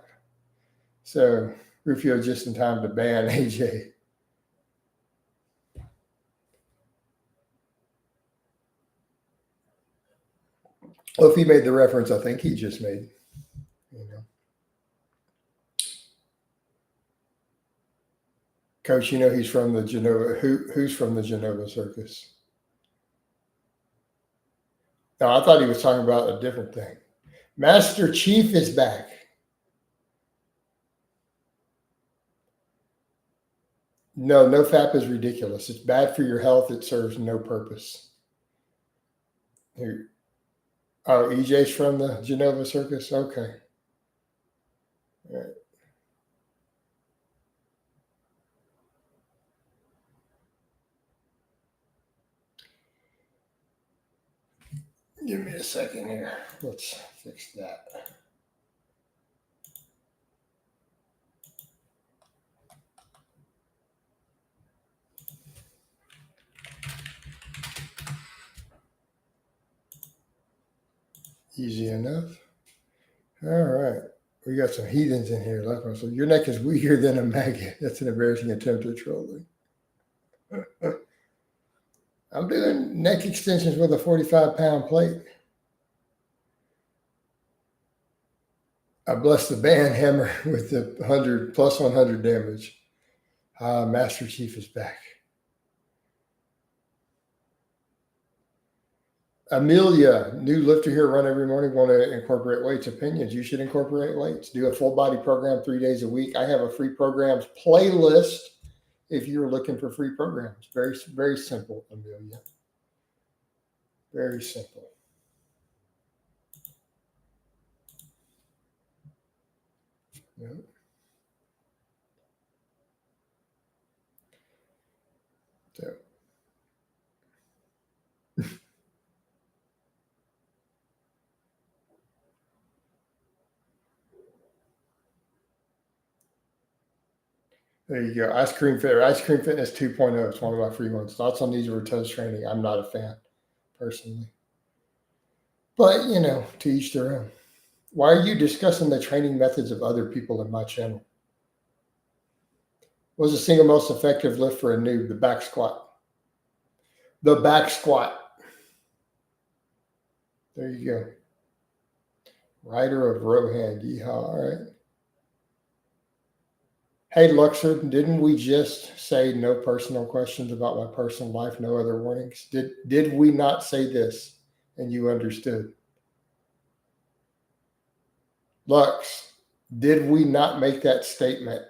So Rufio just in time to ban AJ. Well, if he made the reference, I think he just made, you know. Coach, you know he's from the Genova. Who's from the Genova Circus? No, I thought he was talking about a different thing. Master Chief is back. No, no FAP is ridiculous. It's bad for your health. It serves no purpose. Here. Oh, EJ's from the Genova Circus? Okay. All right. Give me a second here. Let's fix that. Easy enough. All right. We got some heathens in here. So your neck is weaker than a maggot. That's an embarrassing attempt at trolling. I'm doing neck extensions with a 45-pound plate. I blessed the band hammer with the 100 plus 100 damage. Master Chief is back. Amelia, new lifter here, run every morning, want to incorporate weights. Opinions, you should incorporate weights. Do a full body program 3 days a week. I have a free programs playlist if you're looking for free programs. Very, very simple, Amelia. Very simple. Yep. So. There you go. Ice Cream Fitness 2.0. It's one of my free ones. Thoughts on these over toes training? I'm not a fan, personally. But, you know, to each their own. Why are you discussing the training methods of other people in my channel? What was the single most effective lift for a noob? The back squat. The back squat. There you go. Rider of Rohan. Yeehaw. All right. Hey, Luxor, didn't we just say no personal questions about my personal life, no other warnings? Did we not say this and you understood? Lux, did we not make that statement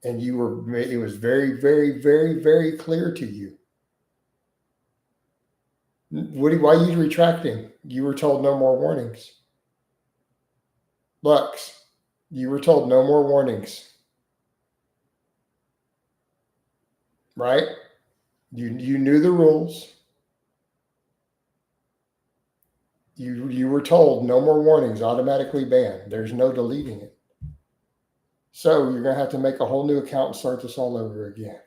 and it was very, very, very, very clear to you? Why are you retracting? You were told no more warnings. Lux, you were told no more warnings. Right? You knew the rules. You were told no more warnings, automatically banned. There's no deleting it. So you're going to have to make a whole new account and start this all over again.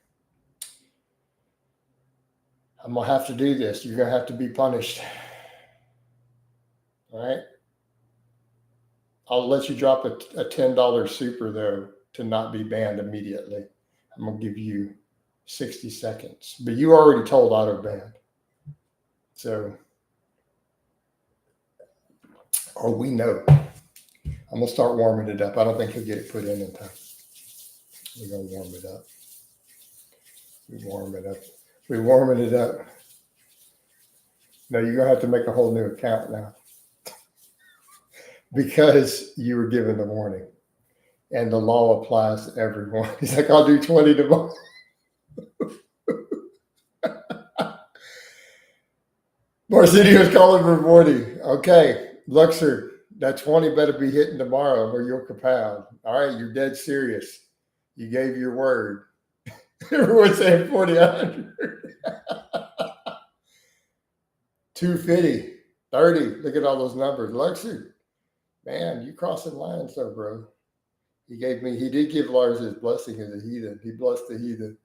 I'm going to have to do this. You're going to have to be punished. All right? I'll let you drop a $10 super, though, to not be banned immediately. I'm going to give you 60 seconds. But you already told auto ban. So, or we know. I'm going to start warming it up. I don't think he'll get it put in time. We're going to warm it up. We're warming it up. No, you're going to have to make a whole new account now. Because you were given the warning. and the law applies to everyone. He's like, I'll do 20 tomorrow. Marcidio's calling for 40. Okay, Luxor, that 20 better be hitting tomorrow or you'll kapow. All right, you're dead serious. You gave your word. Everyone's saying 40, 100. 250, 30. Look at all those numbers. Luxor, man, you crossing lines though, bro. He did give Lars his blessing as a heathen. He blessed the heathen.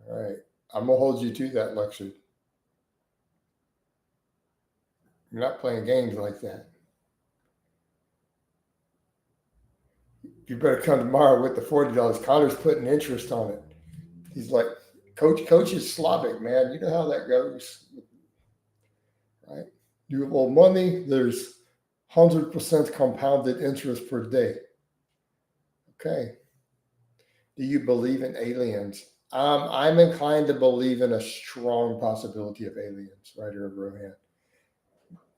All right. I'm going to hold you to that, Luxor. You're not playing games like that. You better come tomorrow with the $40. Connor's putting interest on it. He's like, Coach is Slavic, man. You know how that goes. Right? You owe money, there's 100% compounded interest per day. Okay. Do you believe in aliens? I'm inclined to believe in a strong possibility of aliens, Ryder of Rohan.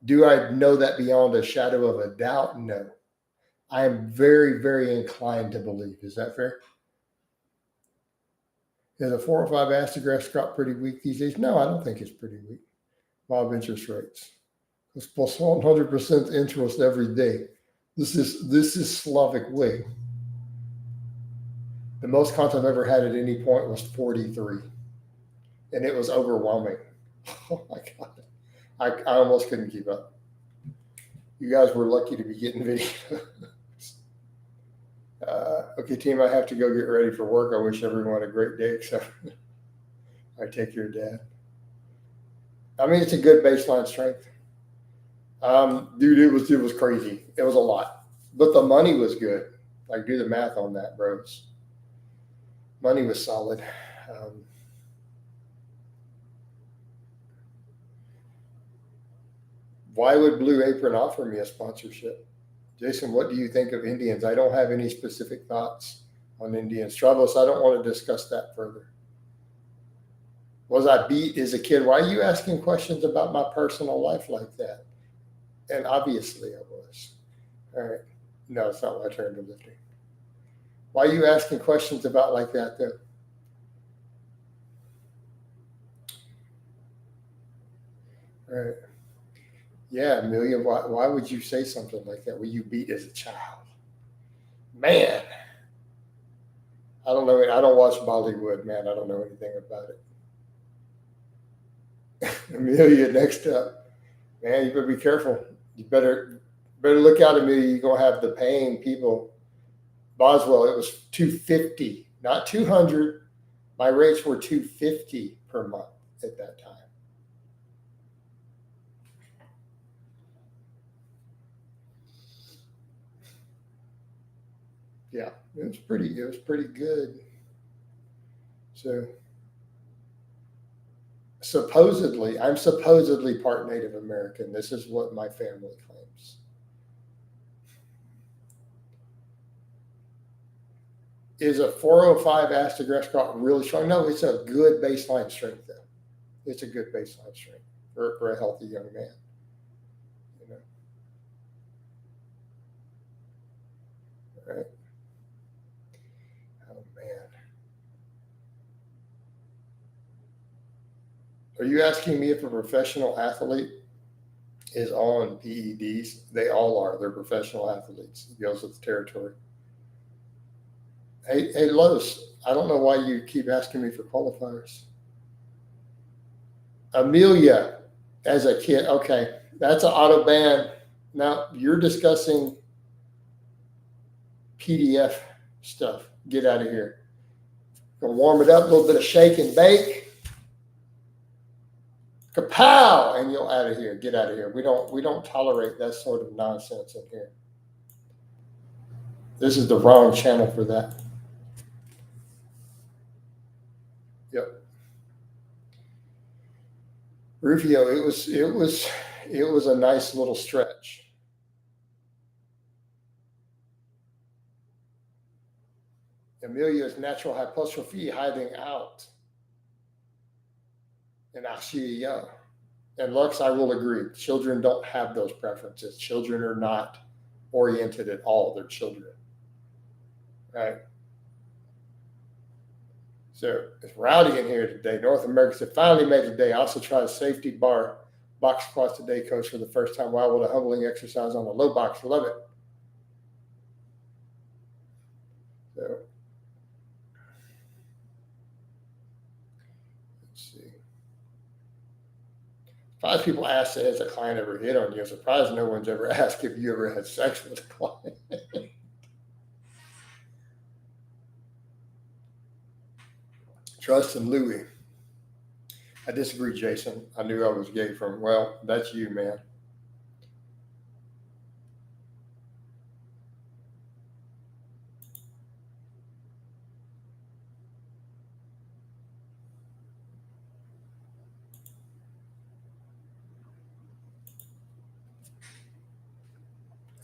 Do I know that beyond a shadow of a doubt? No. I am very, very inclined to believe. Is that fair? Is a 4 or 5 Astagraph got pretty weak these days? No, I don't think it's pretty weak. Bob interest rates. It's plus 100% interest every day. This is Slavic way. The most content I've ever had at any point was 43. And it was overwhelming. Oh my God. I almost couldn't keep up. You guys were lucky to be getting videos. Okay, team, I have to go get ready for work. I wish everyone a great day, except I take your dad. I mean, it's a good baseline strength. Dude, it was crazy. It was a lot. But the money was good. Like, do the math on that, bros. Money was solid. Why would Blue Apron offer me a sponsorship? Jason, what do you think of Indians? I don't have any specific thoughts on Indians. Travos, I don't want to discuss that further. Was I beat as a kid? Why are you asking questions about my personal life like that? And obviously I was. All right. No, it's not my turn to lifting. Why are you asking questions about like that though? All right. Yeah, Amelia, why would you say something like that? Were you beat as a child? Man, I don't know. I don't watch Bollywood, man. I don't know anything about it. Amelia, next up. Man, you better be careful. You better look out, Amelia. You're going to have the paying people. Boswell, it was $250, not $200. My rates were $250 per month at that time. Yeah, it was pretty good. So I'm supposedly part Native American. This is what my family claims. Is a 405 Astagraph really strong? No, it's a good baseline strength though. It's a good baseline strength for a healthy young man. You know. All right. Oh man. Are you asking me if a professional athlete is on PEDs? They all are. They're professional athletes. It goes with the territory. Hey, Lois, I don't know why you keep asking me for qualifiers. Amelia, as a kid, okay, that's an auto ban. Now you're discussing PDF stuff. Get out of here. Gonna warm it up, a little bit of shake and bake. Kapow! And you're out of here. Get out of here. We don't tolerate that sort of nonsense in here. This is the wrong channel for that. Yep. Rufio, it was a nice little stretch. Amelia's natural hypertrophy hiding out. And Ashiya. And Lux, I will agree. Children don't have those preferences. Children are not oriented at all. They're children. right? So it's rowdy in here today. North America said, finally made it today. I also tried a safety bar box squats today, coach, for the first time. Wow, what a humbling exercise on the low box. Love it. So let's see. 5 people asked, has a client ever hit on you? I'm surprised no one's ever asked if you ever had sex with a client. Trust in Louis. I disagree, Jason. I knew I was gay from, well, that's you, man.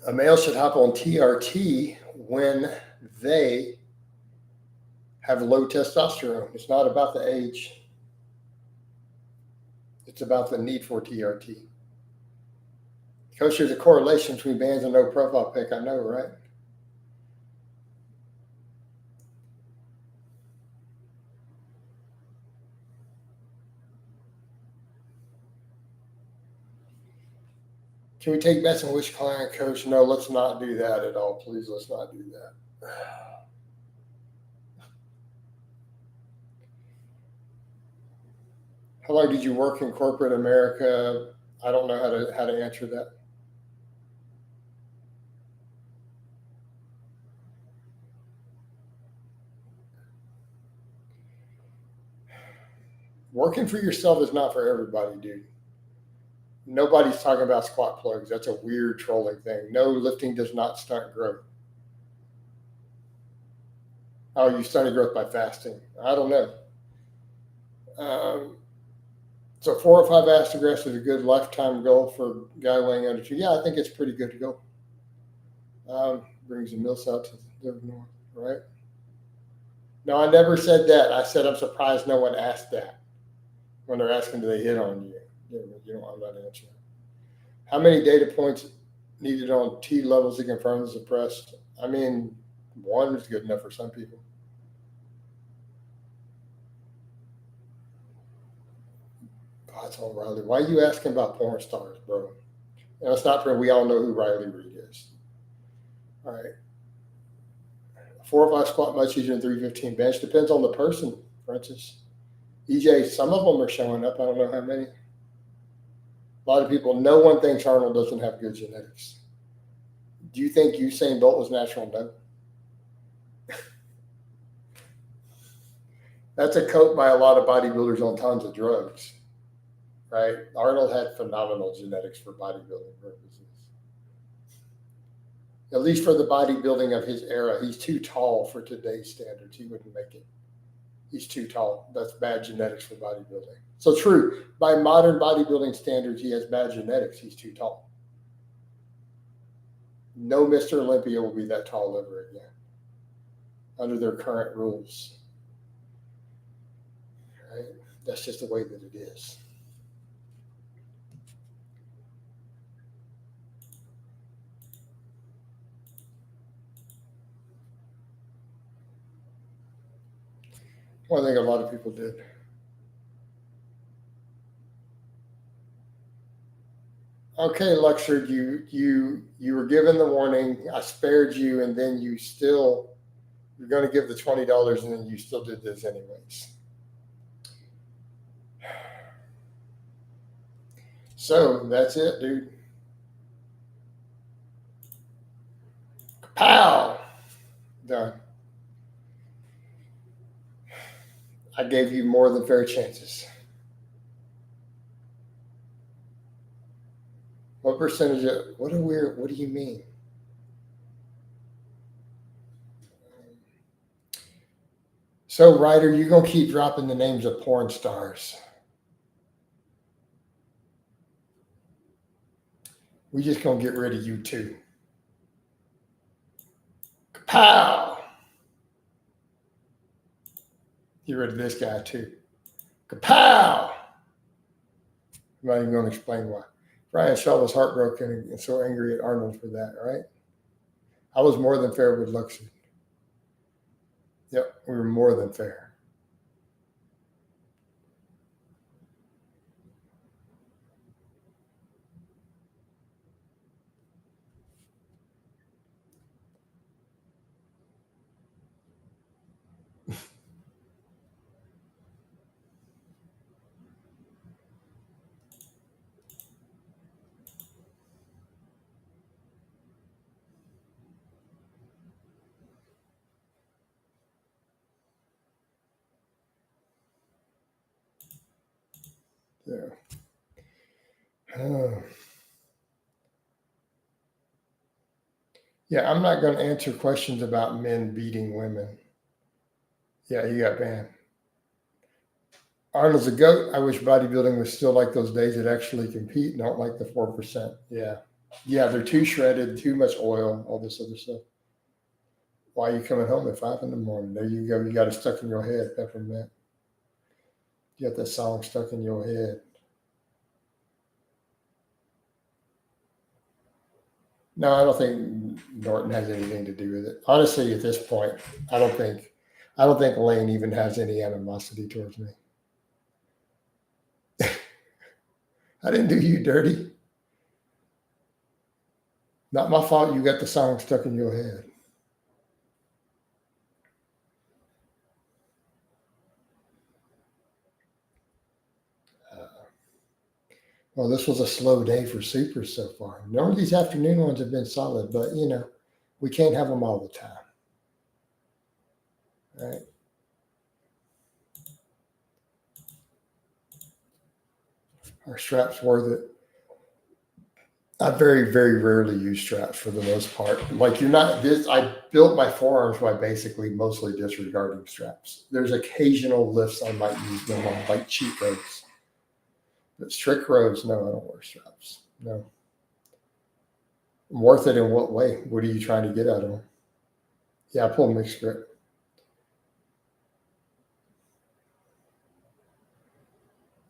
A male should hop on TRT when they have low testosterone. It's not about the age. It's about the need for TRT. Coach, there's a correlation between bands and no profile pic. I know, right? Can we take bets on which client, coach? No, let's not do that at all. Please, let's not do that. How long did you work in corporate America? I don't know how to answer that. Working for yourself is not for everybody, dude. Nobody's talking about squat plugs. That's a weird trolling thing. No, lifting does not stunt growth. Oh, you stunted growth by fasting. I don't know. So 4 or 5 astrografts is a good lifetime goal for a guy weighing under 2. Yeah, I think it's pretty good to go. Brings the mills out to the north, right? No, I never said that. I said I'm surprised no one asked that when they're asking do they hit on you. I'm not answering. How many data points needed on T levels to confirm the suppressed? I mean, 1 is good enough for some people. That's all Riley. Why are you asking about porn stars, bro? It's not for we all know who Riley Reid is. All right. 4 or 5 squat much easier than 315 bench. Depends on the person, Francis. EJ, some of them are showing up. I don't know how many. A lot of people, no one thinks Arnold doesn't have good genetics. Do you think Usain Bolt was natural? No. That's a coat by a lot of bodybuilders on tons of drugs, right? Arnold had phenomenal genetics for bodybuilding purposes. At least for the bodybuilding of his era. He's too tall for today's standards. He wouldn't make it. He's too tall. That's bad genetics for bodybuilding. So true. By modern bodybuilding standards, he has bad genetics. He's too tall. No Mr. Olympia will be that tall ever again under their current rules. Right? That's just the way that it is. One thing a lot of people did. Okay, Luxord, you were given the warning. I spared you, and then you're going to give the $20, and then you still did this anyways. So that's it, dude. Pow! Done. I gave you more than fair chances. What percentage of what do you mean? So, Ryder, you're gonna keep dropping the names of porn stars. We just gonna get rid of you too. Kapow! Get rid of this guy too. Kapow! I'm not even gonna explain why. Brian Shaw was heartbroken and so angry at Arnold for that, right? I was more than fair with Luxor. We were more than fair. Yeah. Yeah, I'm not going to answer questions about men beating women. Yeah, you got banned. Arnold's a goat. I wish bodybuilding was still like those days that actually compete. Don't like the 4%. Yeah. Yeah, they're too shredded, too much oil, all this other stuff. Why are you coming home at 5 a.m? There you go. You got it stuck in your head, peppermint. You got that song stuck in your head. No, I don't think Norton has anything to do with it. Honestly, at this point, I don't think Lane even has any animosity towards me. I didn't do you dirty. Not my fault you got the song stuck in your head. Well, this was a slow day for supers so far. None of these afternoon ones have been solid, but we can't have them all the time. All right. Are straps worth it? I very, very rarely use straps for the most part. Like I built my forearms by basically mostly disregarding straps. There's occasional lifts I might use them on, like cheat rows. But strict rows, no, I don't wear straps. No. Worth it in what way? What are you trying to get out of them? Yeah, I pull mixed grip.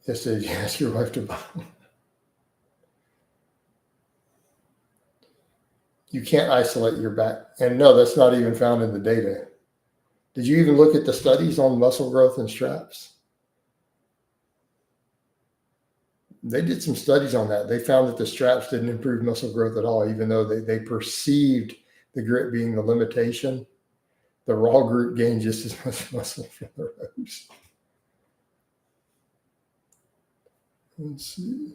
Yes, you ask your wife to buy. You can't isolate your back. And no, that's not even found in the data. Did you even look at the studies on muscle growth and straps? They did some studies on that. They found that the straps didn't improve muscle growth at all, even though they perceived the grip being the limitation. The raw group gained just as much muscle from the rows. Let's see.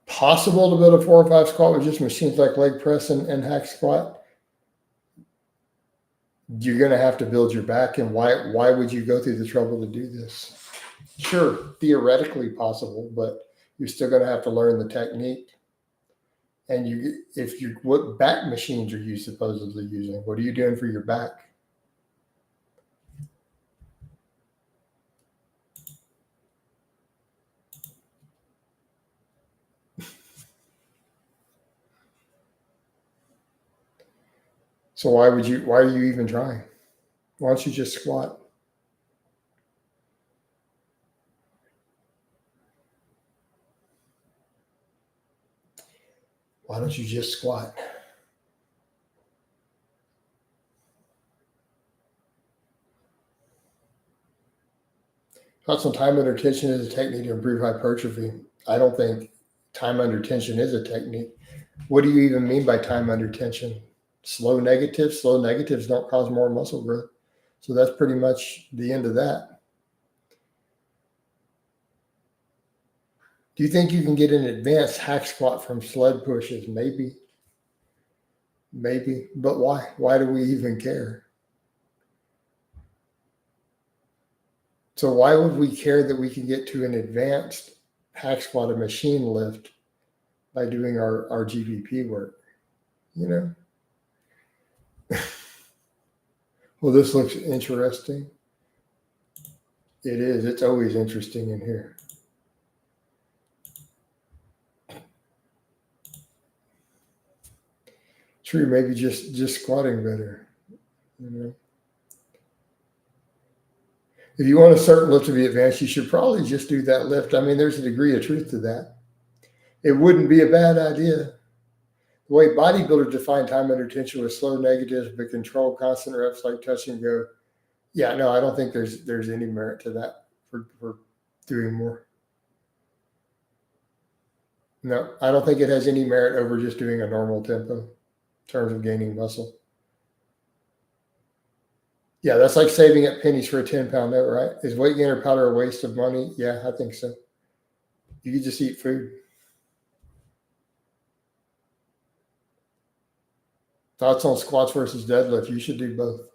Possible to build a 4 or 5 squat with just machines like leg press and hack squat. You're going to have to build your back. And why would you go through the trouble to do this? Sure, theoretically possible, but you're still going to have to learn the technique. And what back machines are you supposedly using? What are you doing for your back? So why are you even trying? Why don't you just squat? Why don't you just squat? Thoughts on time under tension is a technique to improve hypertrophy. I don't think time under tension is a technique. What do you even mean by time under tension? Slow negatives? Slow negatives don't cause more muscle growth. So that's pretty much the end of that. Do you think you can get an advanced hack squat from sled pushes? Maybe. But why? Why do we even care? So why would we care that we can get to an advanced hack squat, a machine lift, by doing our GPP work? Well, this looks interesting. It is. It's always interesting in here. True, maybe just squatting better. If you want a certain lift to be advanced, you should probably just do that lift. I mean, there's a degree of truth to that. It wouldn't be a bad idea. The way bodybuilders define time under tension with slow negatives, but controlled constant reps like touch and go. Yeah, no, I don't think there's any merit to that for doing more. No, I don't think it has any merit over just doing a normal tempo in terms of gaining muscle. Yeah, that's like saving up pennies for a 10-pound note, right? Is weight gainer powder a waste of money? Yeah, I think so. You could just eat food. Thoughts on squats versus deadlift? You should do both.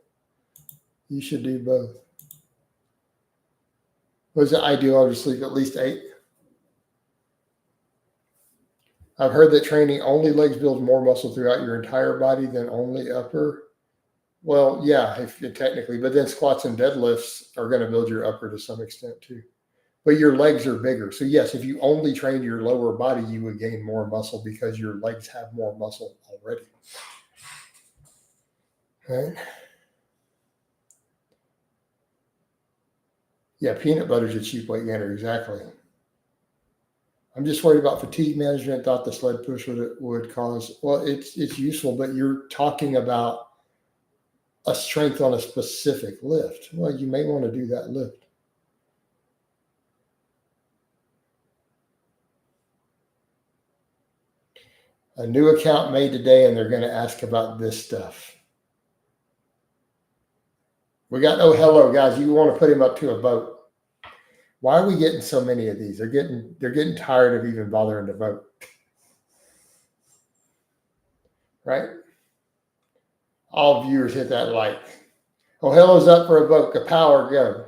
You should do both. What is it ideal to sleep at least 8? I've heard that training only legs builds more muscle throughout your entire body than only upper. Well, yeah, if technically, but then squats and deadlifts are going to build your upper to some extent too. But your legs are bigger. So yes, if you only trained your lower body, you would gain more muscle because your legs have more muscle already. Right? Yeah, peanut butter's a cheap weight gainer, exactly. I'm just worried about fatigue management. Thought the sled push would cause. Well, it's useful, but you're talking about a strength on a specific lift. Well, you may want to do that lift. A new account made today, and they're going to ask about this stuff. We got hello, guys. You want to put him up to a boat? Why are we getting so many of these? They're getting tired of even bothering to vote. Right? All viewers hit that like. Hello's up for a vote. Kapower, go.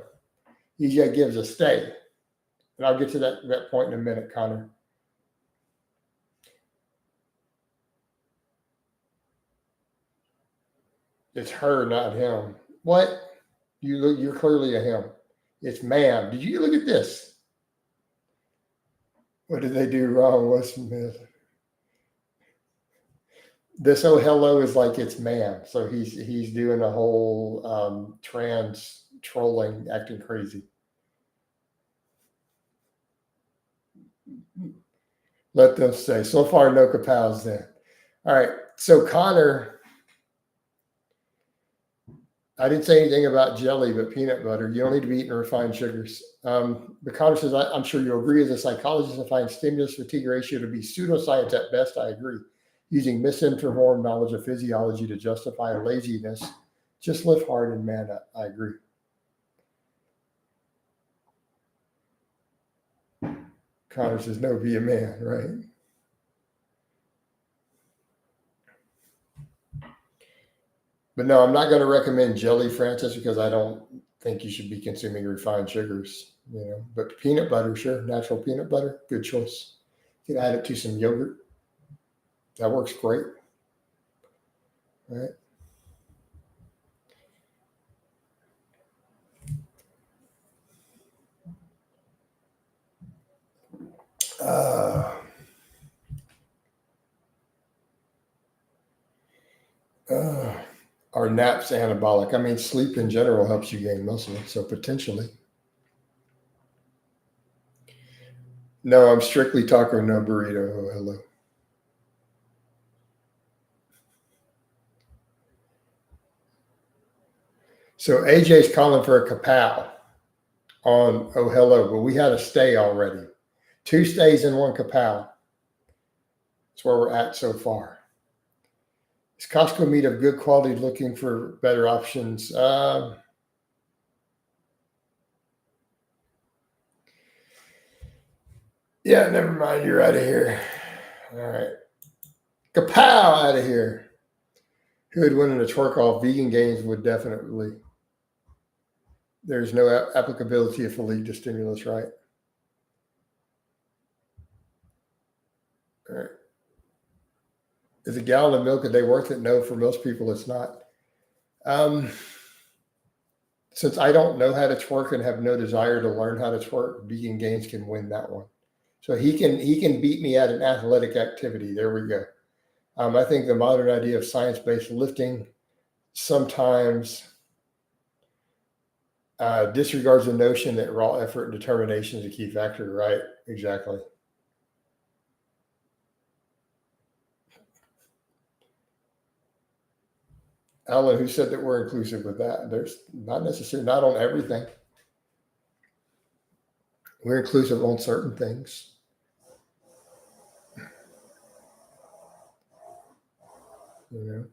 EJ gives a stay. And I'll get to that point in a minute, Connor. It's her, not him. What? You're clearly a him. It's ma'am. Did you look at this? What did they do wrong? What's this? This hello is like it's ma'am. So he's doing a whole trans trolling, acting crazy. Let them say. So far, no kapows then. All right. So Connor, I didn't say anything about jelly, but peanut butter. You don't need to be eating refined sugars. But Connor says, I'm sure you'll agree as a psychologist, I find stimulus fatigue ratio to be pseudoscience at best. I agree. Using misinformed knowledge of physiology to justify laziness. Just lift hard and man up. I agree. Connor says, no, be a man, right? But no, I'm not going to recommend jelly, Francis, because I don't think you should be consuming refined sugars. But peanut butter, sure, natural peanut butter, good choice. You can add it to some yogurt. That works great. Right? Are naps anabolic? I mean, sleep in general helps you gain muscle, so potentially. No, I'm strictly taco, no burrito. Oh, hello. So AJ's calling for a kapow on oh hello, but we had a stay already. 2 stays and 1 kapow. That's where we're at so far. Is Costco meat of good quality? Looking for better options? Yeah, never mind. You're out of here. All right. Kapow out of here. Who would win in a twerk off? Vegan gains would definitely. There's no applicability of fatigue to stimulus, right? All right. Is a gallon of milk a day worth it? No, for most people, it's not. Since I don't know how to twerk and have no desire to learn how to twerk, vegan gains can win that one. So he can beat me at an athletic activity. There we go. I think the modern idea of science-based lifting sometimes Disregards the notion that raw effort and determination is a key factor. Right, exactly. Alan, who said that we're inclusive with that? There's not necessarily, not on everything. We're inclusive on certain things. You know,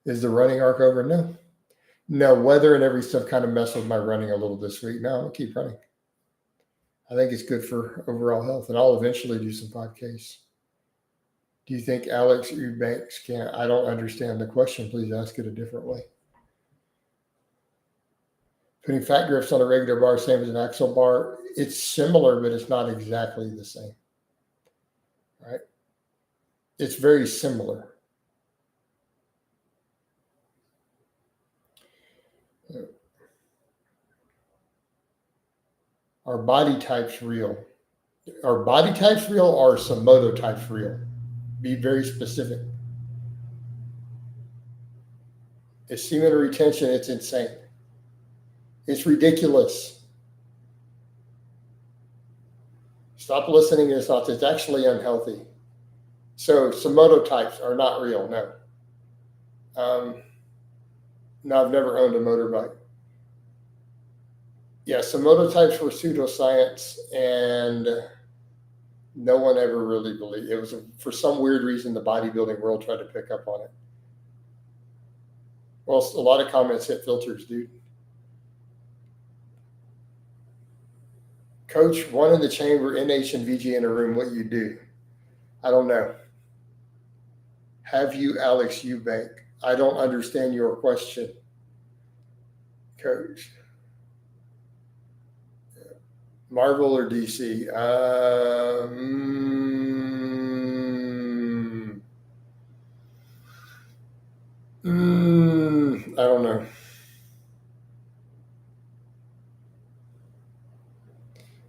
is the running arc over? No. No, weather and every stuff kind of messed with my running a little this week. No, I'm gonna keep running. I think it's good for overall health, and I'll eventually do some 5Ks. Do you think Alex Eubanks can? I don't understand the question. Please ask it a different way. Putting fat grips on a regular bar, same as an axle bar. It's similar, but it's not exactly the same. Right? It's very similar. Are body types real? Are body types real or are Somoto types real? Be very specific. It's semen retention. It's insane. It's ridiculous. Stop listening to his thoughts. It's actually unhealthy. So Somoto types are not real. No. No, I've never owned a motorbike. Yeah, Somoto types were pseudoscience, and no one ever really believed it. Was for some weird reason the bodybuilding world tried to pick up on it. Well, a lot of comments hit filters, dude. Coach, one in the chamber, NH and VG in a room. What you do? I don't know. Have you, Alex Eubank? I don't understand your question, Coach. Marvel or DC? I don't know.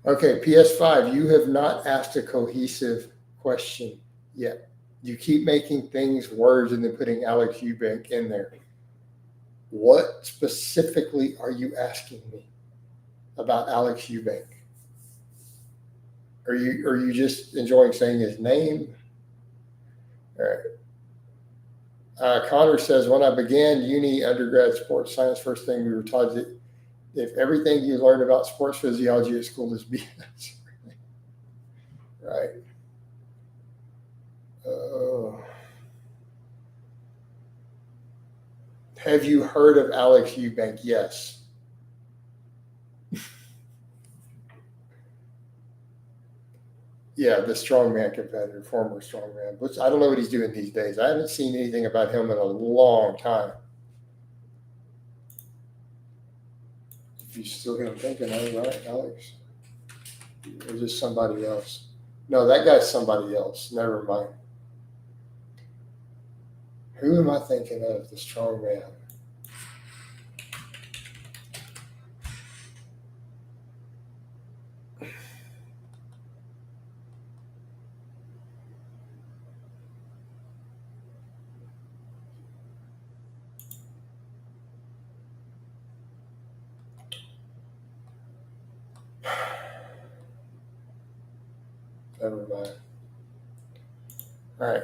Okay, PS5, you have not asked a cohesive question yet. You keep making things words and then putting Alex Eubank in there. What specifically are you asking me about Alex Eubank? Are you just enjoying saying his name? All right. Connor says, when I began uni undergrad sports science, first thing we were taught that if everything you learn about sports physiology at school is BS. Right. Have you heard of Alex Eubank? Yes. Yeah, the strongman competitor, former strongman. Which I don't know what he's doing these days. I haven't seen anything about him in a long time. If you still got him thinking, right, Alex? Or just somebody else? No, that guy's somebody else. Never mind. Who am I thinking of? The strongman. Never mind. All right.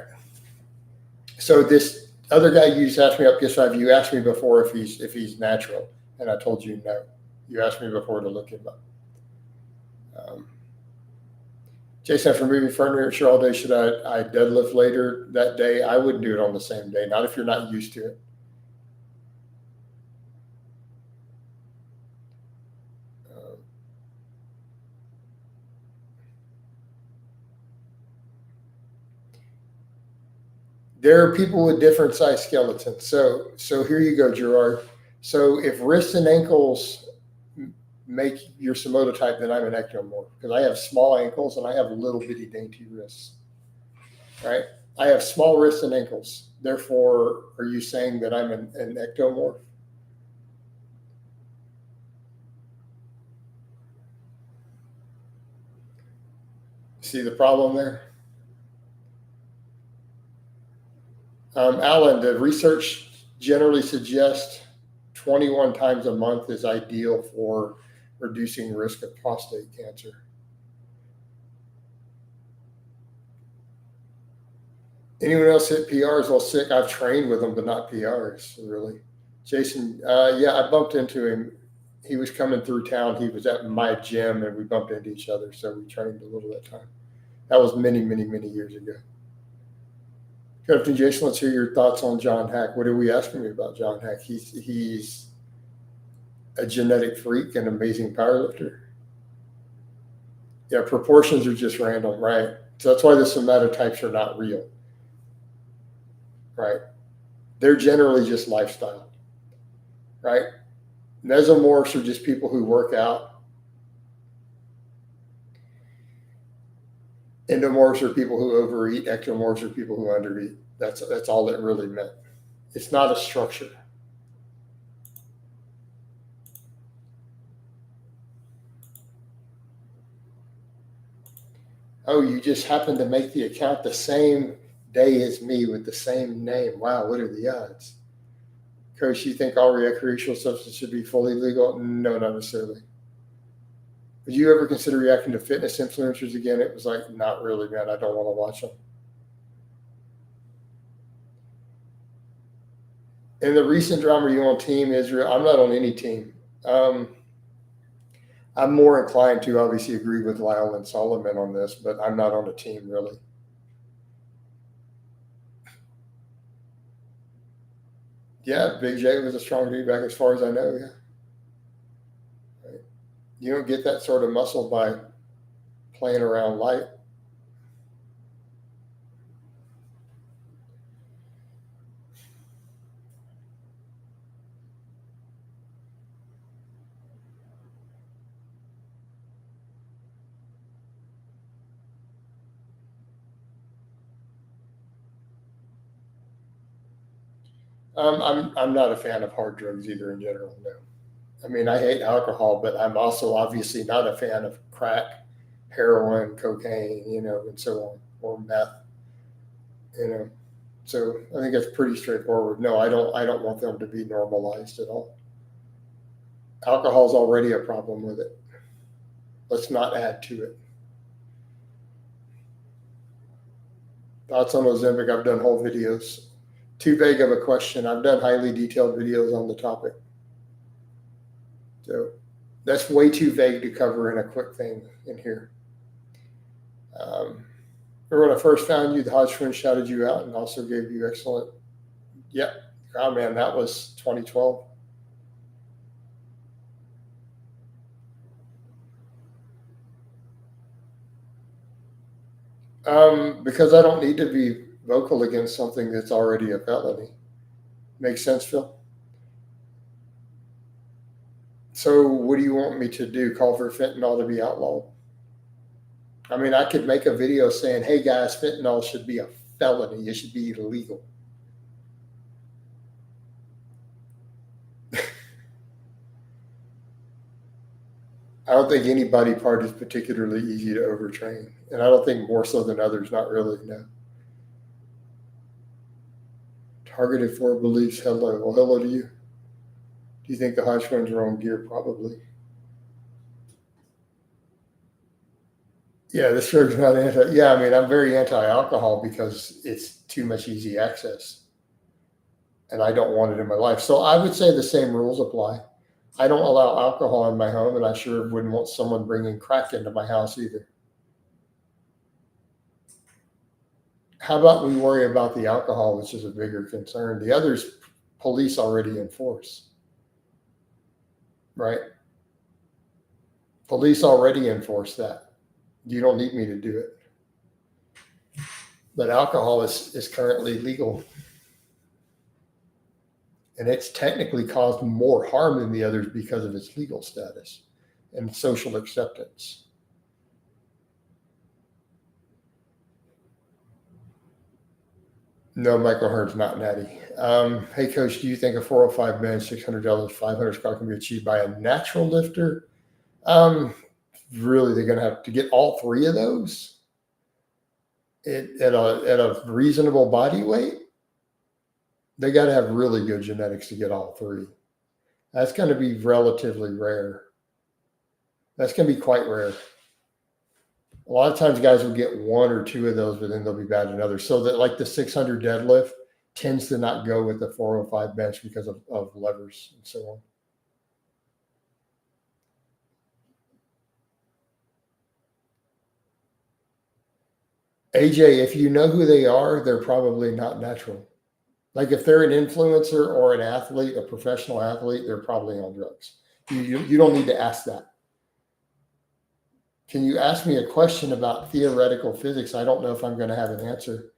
So this other guy you just asked me up PS5, you asked me before if he's natural, and I told you no. You asked me before to look him up. Jason, for moving furniture all day, should I deadlift later that day? I wouldn't do it on the same day, not if you're not used to it. There are people with different size skeletons. So here you go, Gerard. So if wrists and ankles make your Somoto type, then I'm an ectomorph because I have small ankles and I have little bitty dainty wrists. Right? I have small wrists and ankles. Therefore, are you saying that I'm an ectomorph? See the problem there? Alan, the research generally suggests 21 times a month is ideal for reducing risk of prostate cancer. Anyone else hit PRs while sick? I've trained with them, but not PRs, really. Jason, yeah, I bumped into him. He was coming through town. He was at my gym, and we bumped into each other, so we trained a little that time. That was many, many, many years ago. Captain Jason, let's hear your thoughts on John Hack. What are we asking me about John Hack? He's a genetic freak, an amazing powerlifter. Yeah, proportions are just random, right? So that's why the somatotypes are not real, right? They're generally just lifestyle, right? Mesomorphs are just people who work out. Endomorphs are people who overeat. Ectomorphs are people who undereat. That's all it really meant. It's not a structure. Oh, you just happened to make the account the same day as me with the same name. Wow, what are the odds? Coach, you think all recreational substances should be fully legal? No, not necessarily. Would you ever consider reacting to fitness influencers again? It was like, not really, man. I don't want to watch them. In the recent drama, are you on Team Israel? I'm not on any team. I'm more inclined to obviously agree with Lyle and Solomon on this, but I'm not on a team really. Yeah, Big J was a strong dude back as far as I know, yeah. Right. You don't get that sort of muscle by playing around light. I'm not a fan of hard drugs either in general, no. I mean, I hate alcohol, but I'm also obviously not a fan of crack, heroin, cocaine, and so on, or meth. So I think that's pretty straightforward. No, I don't want them to be normalized at all. Alcohol's already a problem with it. Let's not add to it. Thoughts on Ozempic? I've done whole videos. Too vague of a question. I've done highly detailed videos on the topic. So that's way too vague to cover in a quick thing in here. Remember when I first found you, the Hodge twins shouted you out and also gave you excellent. Yep. Oh man, that was 2012. Because I don't need to be vocal against something that's already a felony. Makes sense, Phil? So what do you want me to do? Call for fentanyl to be outlawed? I mean, I could make a video saying, hey guys, fentanyl should be a felony. It should be illegal. I don't think any body part is particularly easy to overtrain. And I don't think more so than others, not really, no. Targeted for beliefs, hello. Well, hello to you. Do you think the Hodge twins are on gear? Probably. Yeah, this drug's not anti. Yeah, I mean, I'm very anti-alcohol because it's too much easy access. And I don't want it in my life. So I would say the same rules apply. I don't allow alcohol in my home, and I sure wouldn't want someone bringing crack into my house either. How about we worry about the alcohol, which is a bigger concern? The others, police already enforce, right? Police already enforce that. You don't need me to do it. But alcohol is currently legal. And it's technically caused more harm than the others because of its legal status and social acceptance. No, Michael Hearn's not natty. Hey, Coach, do you think a 405 bench, $600, 500 squat can be achieved by a natural lifter? Really, they're going to have to get all three of those at a reasonable body weight. They got to have really good genetics to get all three. That's going to be relatively rare. That's going to be quite rare. A lot of times guys will get one or two of those, but then they'll be bad at others. So that like the 600 deadlift tends to not go with the 405 bench because of levers and so on. AJ, if you know who they are, they're probably not natural. Like if they're an influencer or an athlete, a professional athlete, they're probably on drugs. You don't need to ask that. Can you ask me a question about theoretical physics? I don't know if I'm going to have an answer.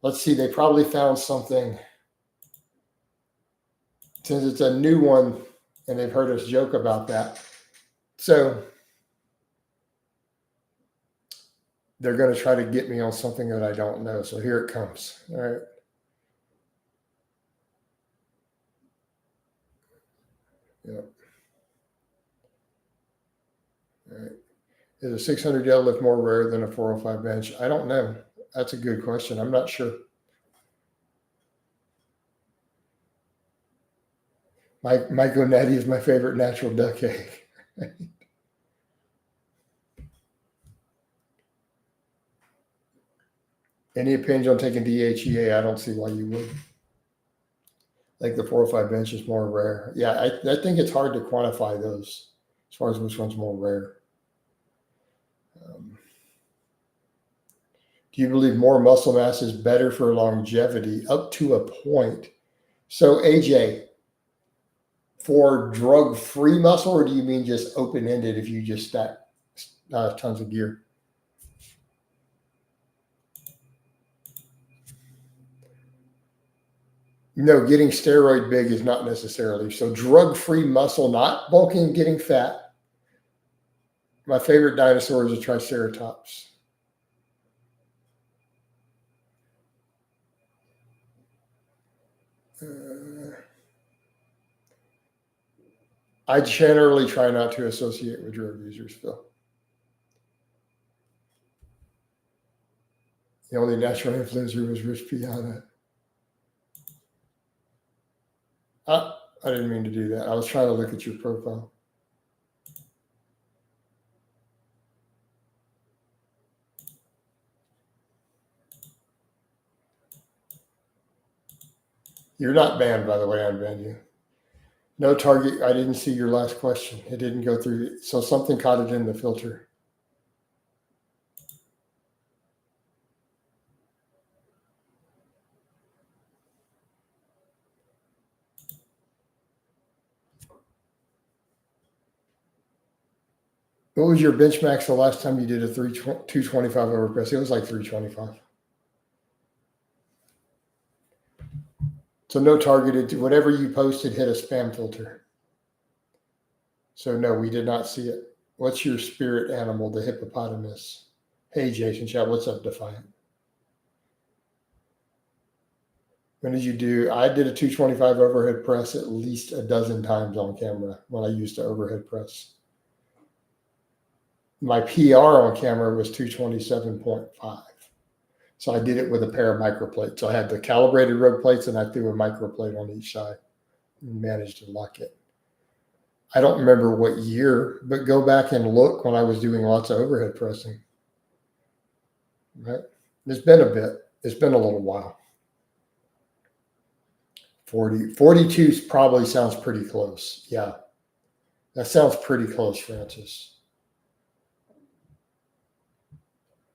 Let's see. They probably found something. Since it's a new one and they've heard us joke about that. So they're going to try to get me on something that I don't know. So here it comes. All right. Yep. All right. Is a 600 deadlift more rare than a 405 bench? I don't know. That's a good question. I'm not sure. Mike Onetti is my favorite natural duck egg. Any opinions on taking DHEA? I don't see why you would. Like the 405 bench is more rare. Yeah, I think it's hard to quantify those as far as which one's more rare. Do you believe more muscle mass is better for longevity? Up to a point. So AJ, for drug-free muscle, or do you mean just open-ended if you just stack tons of gear? No, getting steroid big is not necessarily. So drug-free muscle, not bulking, getting fat. My favorite dinosaur is a Triceratops. I generally try not to associate with drug users, Phil. The only natural influencer was Rich Piana. I didn't mean to do that. I was trying to look at your profile. You're not banned, by the way. I unbanned you. No target. I didn't see your last question. It didn't go through. So something caught it in the filter. What was your bench max the last time you did a 225 over press? It was like 325. So no targeted. Whatever you posted hit a spam filter. So no, we did not see it. What's your spirit animal? The hippopotamus. Hey, Jason Chat. What's up, Defiant? When did you do? I did a 225 overhead press at least a dozen times on camera when I used to overhead press. My PR on camera was 227.5. So I did it with a pair of microplates. So I had the calibrated rug plates and I threw a microplate on each side and managed to lock it. I don't remember what year, but go back and look when I was doing lots of overhead pressing. Right? It's been a bit. It's been a little while. 42 probably sounds pretty close. Yeah. That sounds pretty close, Francis.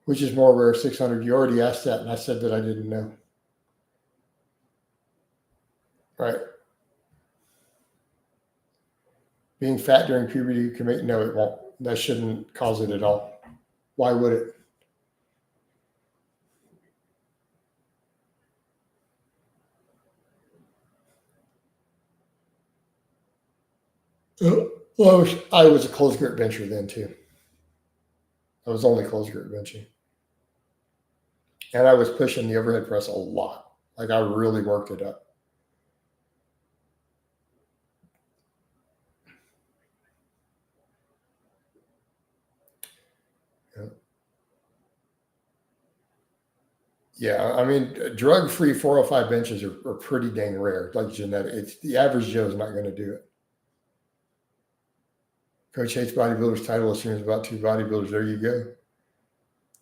Which is more rare, 600? You already asked that, and I said that I didn't know. Right. Being fat during puberty can make, no, it won't. That shouldn't cause it at all. Why would it? Well, I was a closed grip bencher then too. I was only closed grip benching. And I was pushing the overhead press a lot. Like I really worked it up. Yeah, I mean, drug-free 405 benches are pretty dang rare. Like genetic, it's the average Joe is not going to do it. Coach hates bodybuilders title assumes about 2 bodybuilders. There you go.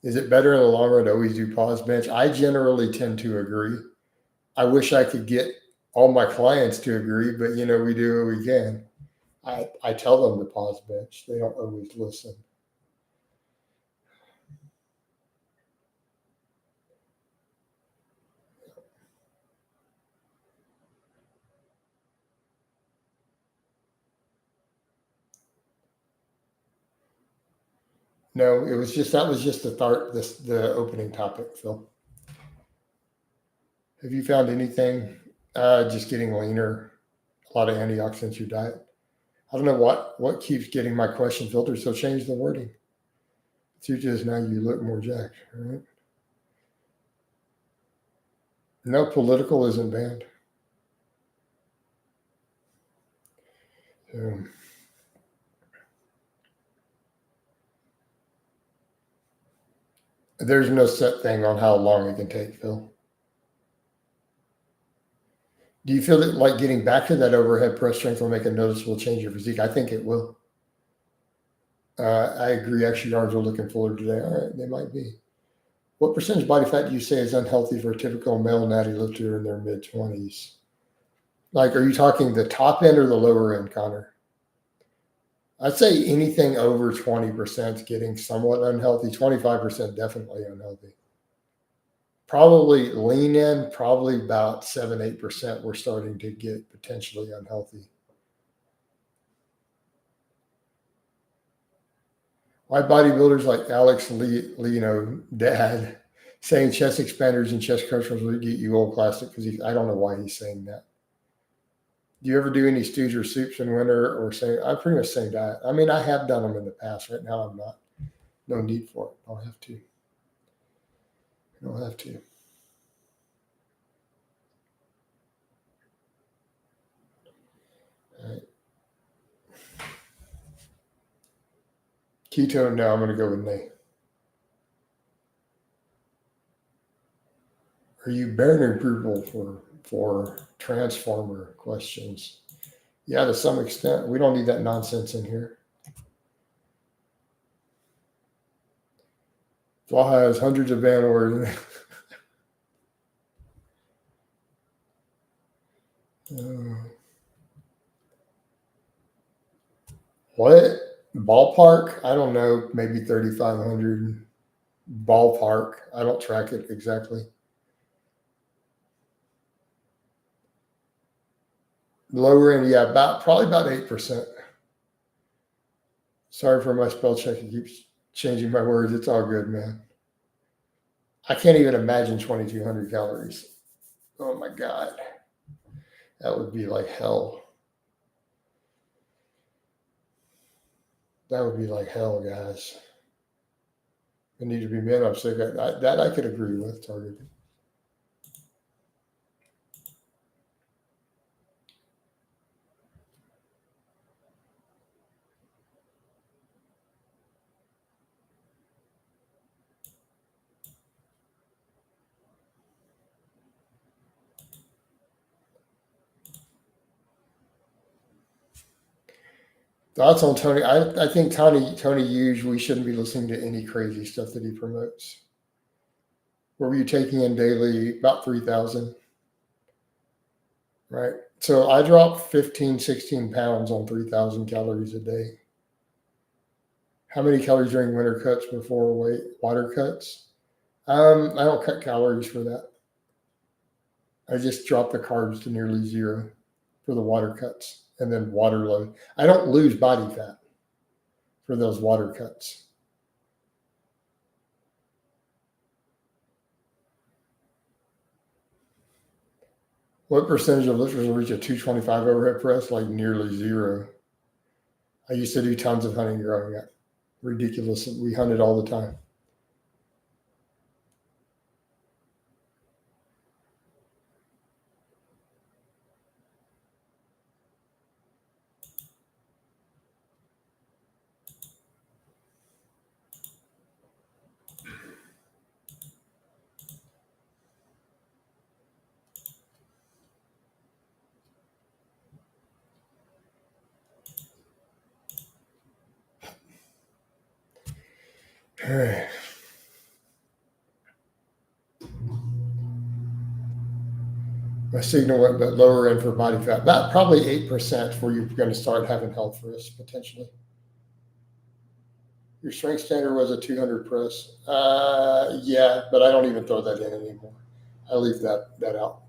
Is it better in the long run to always do pause bench? I generally tend to agree. I wish I could get all my clients to agree, but we do what we can. I tell them to pause bench. They don't always listen. No, that was just the opening topic, Phil. Have you found anything? Just getting leaner, a lot of antioxidants in your diet. I don't know what keeps getting my question filtered, so change the wording. You just now you look more jacked, right? No, political isn't banned. There's no set thing on how long it can take, Phil. Do you feel that like getting back to that overhead press strength will make a noticeable change in your physique? I think it will. I agree. Actually, your arms are looking fuller today. All right, they might be. What percentage body fat do you say is unhealthy for a typical male natty lifter in their mid-20s? Like, are you talking the top end or the lower end, Connor? I'd say anything over 20% is getting somewhat unhealthy. 25% definitely unhealthy. Probably lean in, probably about 7-8% we're starting to get potentially unhealthy. Why bodybuilders like Alex dad, saying chest expanders and chest crushers will get you old plastic physique? I don't know why he's saying that. Do you ever do any stews or soups in winter or say, I'm pretty much same diet. I mean, I have done them in the past. Right now, I'm not. No need for it. I don't have to. I don't have to. All right. Keto, no, I'm going to go with nay. Are you bearing approval for transformer questions? Yeah, to some extent. We don't need that nonsense in here. Blaha has hundreds of ban orders. What ballpark? I don't know. Maybe 3,500 ballpark. I don't track it exactly. Lower end, yeah, probably about 8%. Sorry for my spell check. It keeps changing my words. It's all good, man. I can't even imagine 2,200 calories. Oh my God. That would be like hell. That would be like hell, guys. I need to be men. I'm sick of that. I could agree with targeted. Thoughts on Tony? I think Tony Hughes, we shouldn't be listening to any crazy stuff that he promotes. What were you taking in daily? About 3,000. Right. So I dropped 15, 16 pounds on 3,000 calories a day. How many calories during winter cuts before water cuts? I don't cut calories for that. I just drop the carbs to nearly zero for the water cuts and then water load. I don't lose body fat for those water cuts. What percentage of lifters will reach a 225 overhead press? Like nearly zero. I used to do tons of hunting growing up. Ridiculous. We hunted all the time. All right. My signal went but lower end for body fat. About probably 8% where you're going to start having health risks potentially. Your strength standard was a 200 press. Yeah, but I don't even throw that in anymore. I leave that out.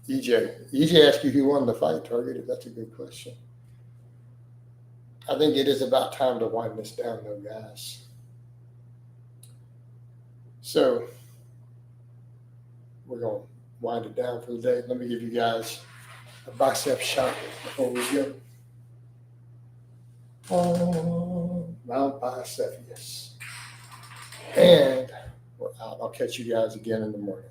EJ asked you who won the fight, Target. That's a good question. I think it is about time to wind this down, though, guys. So we're going to wind it down for the day. Let me give you guys a bicep shot before we go. Mount Biceps. And we're out. I'll catch you guys again in the morning.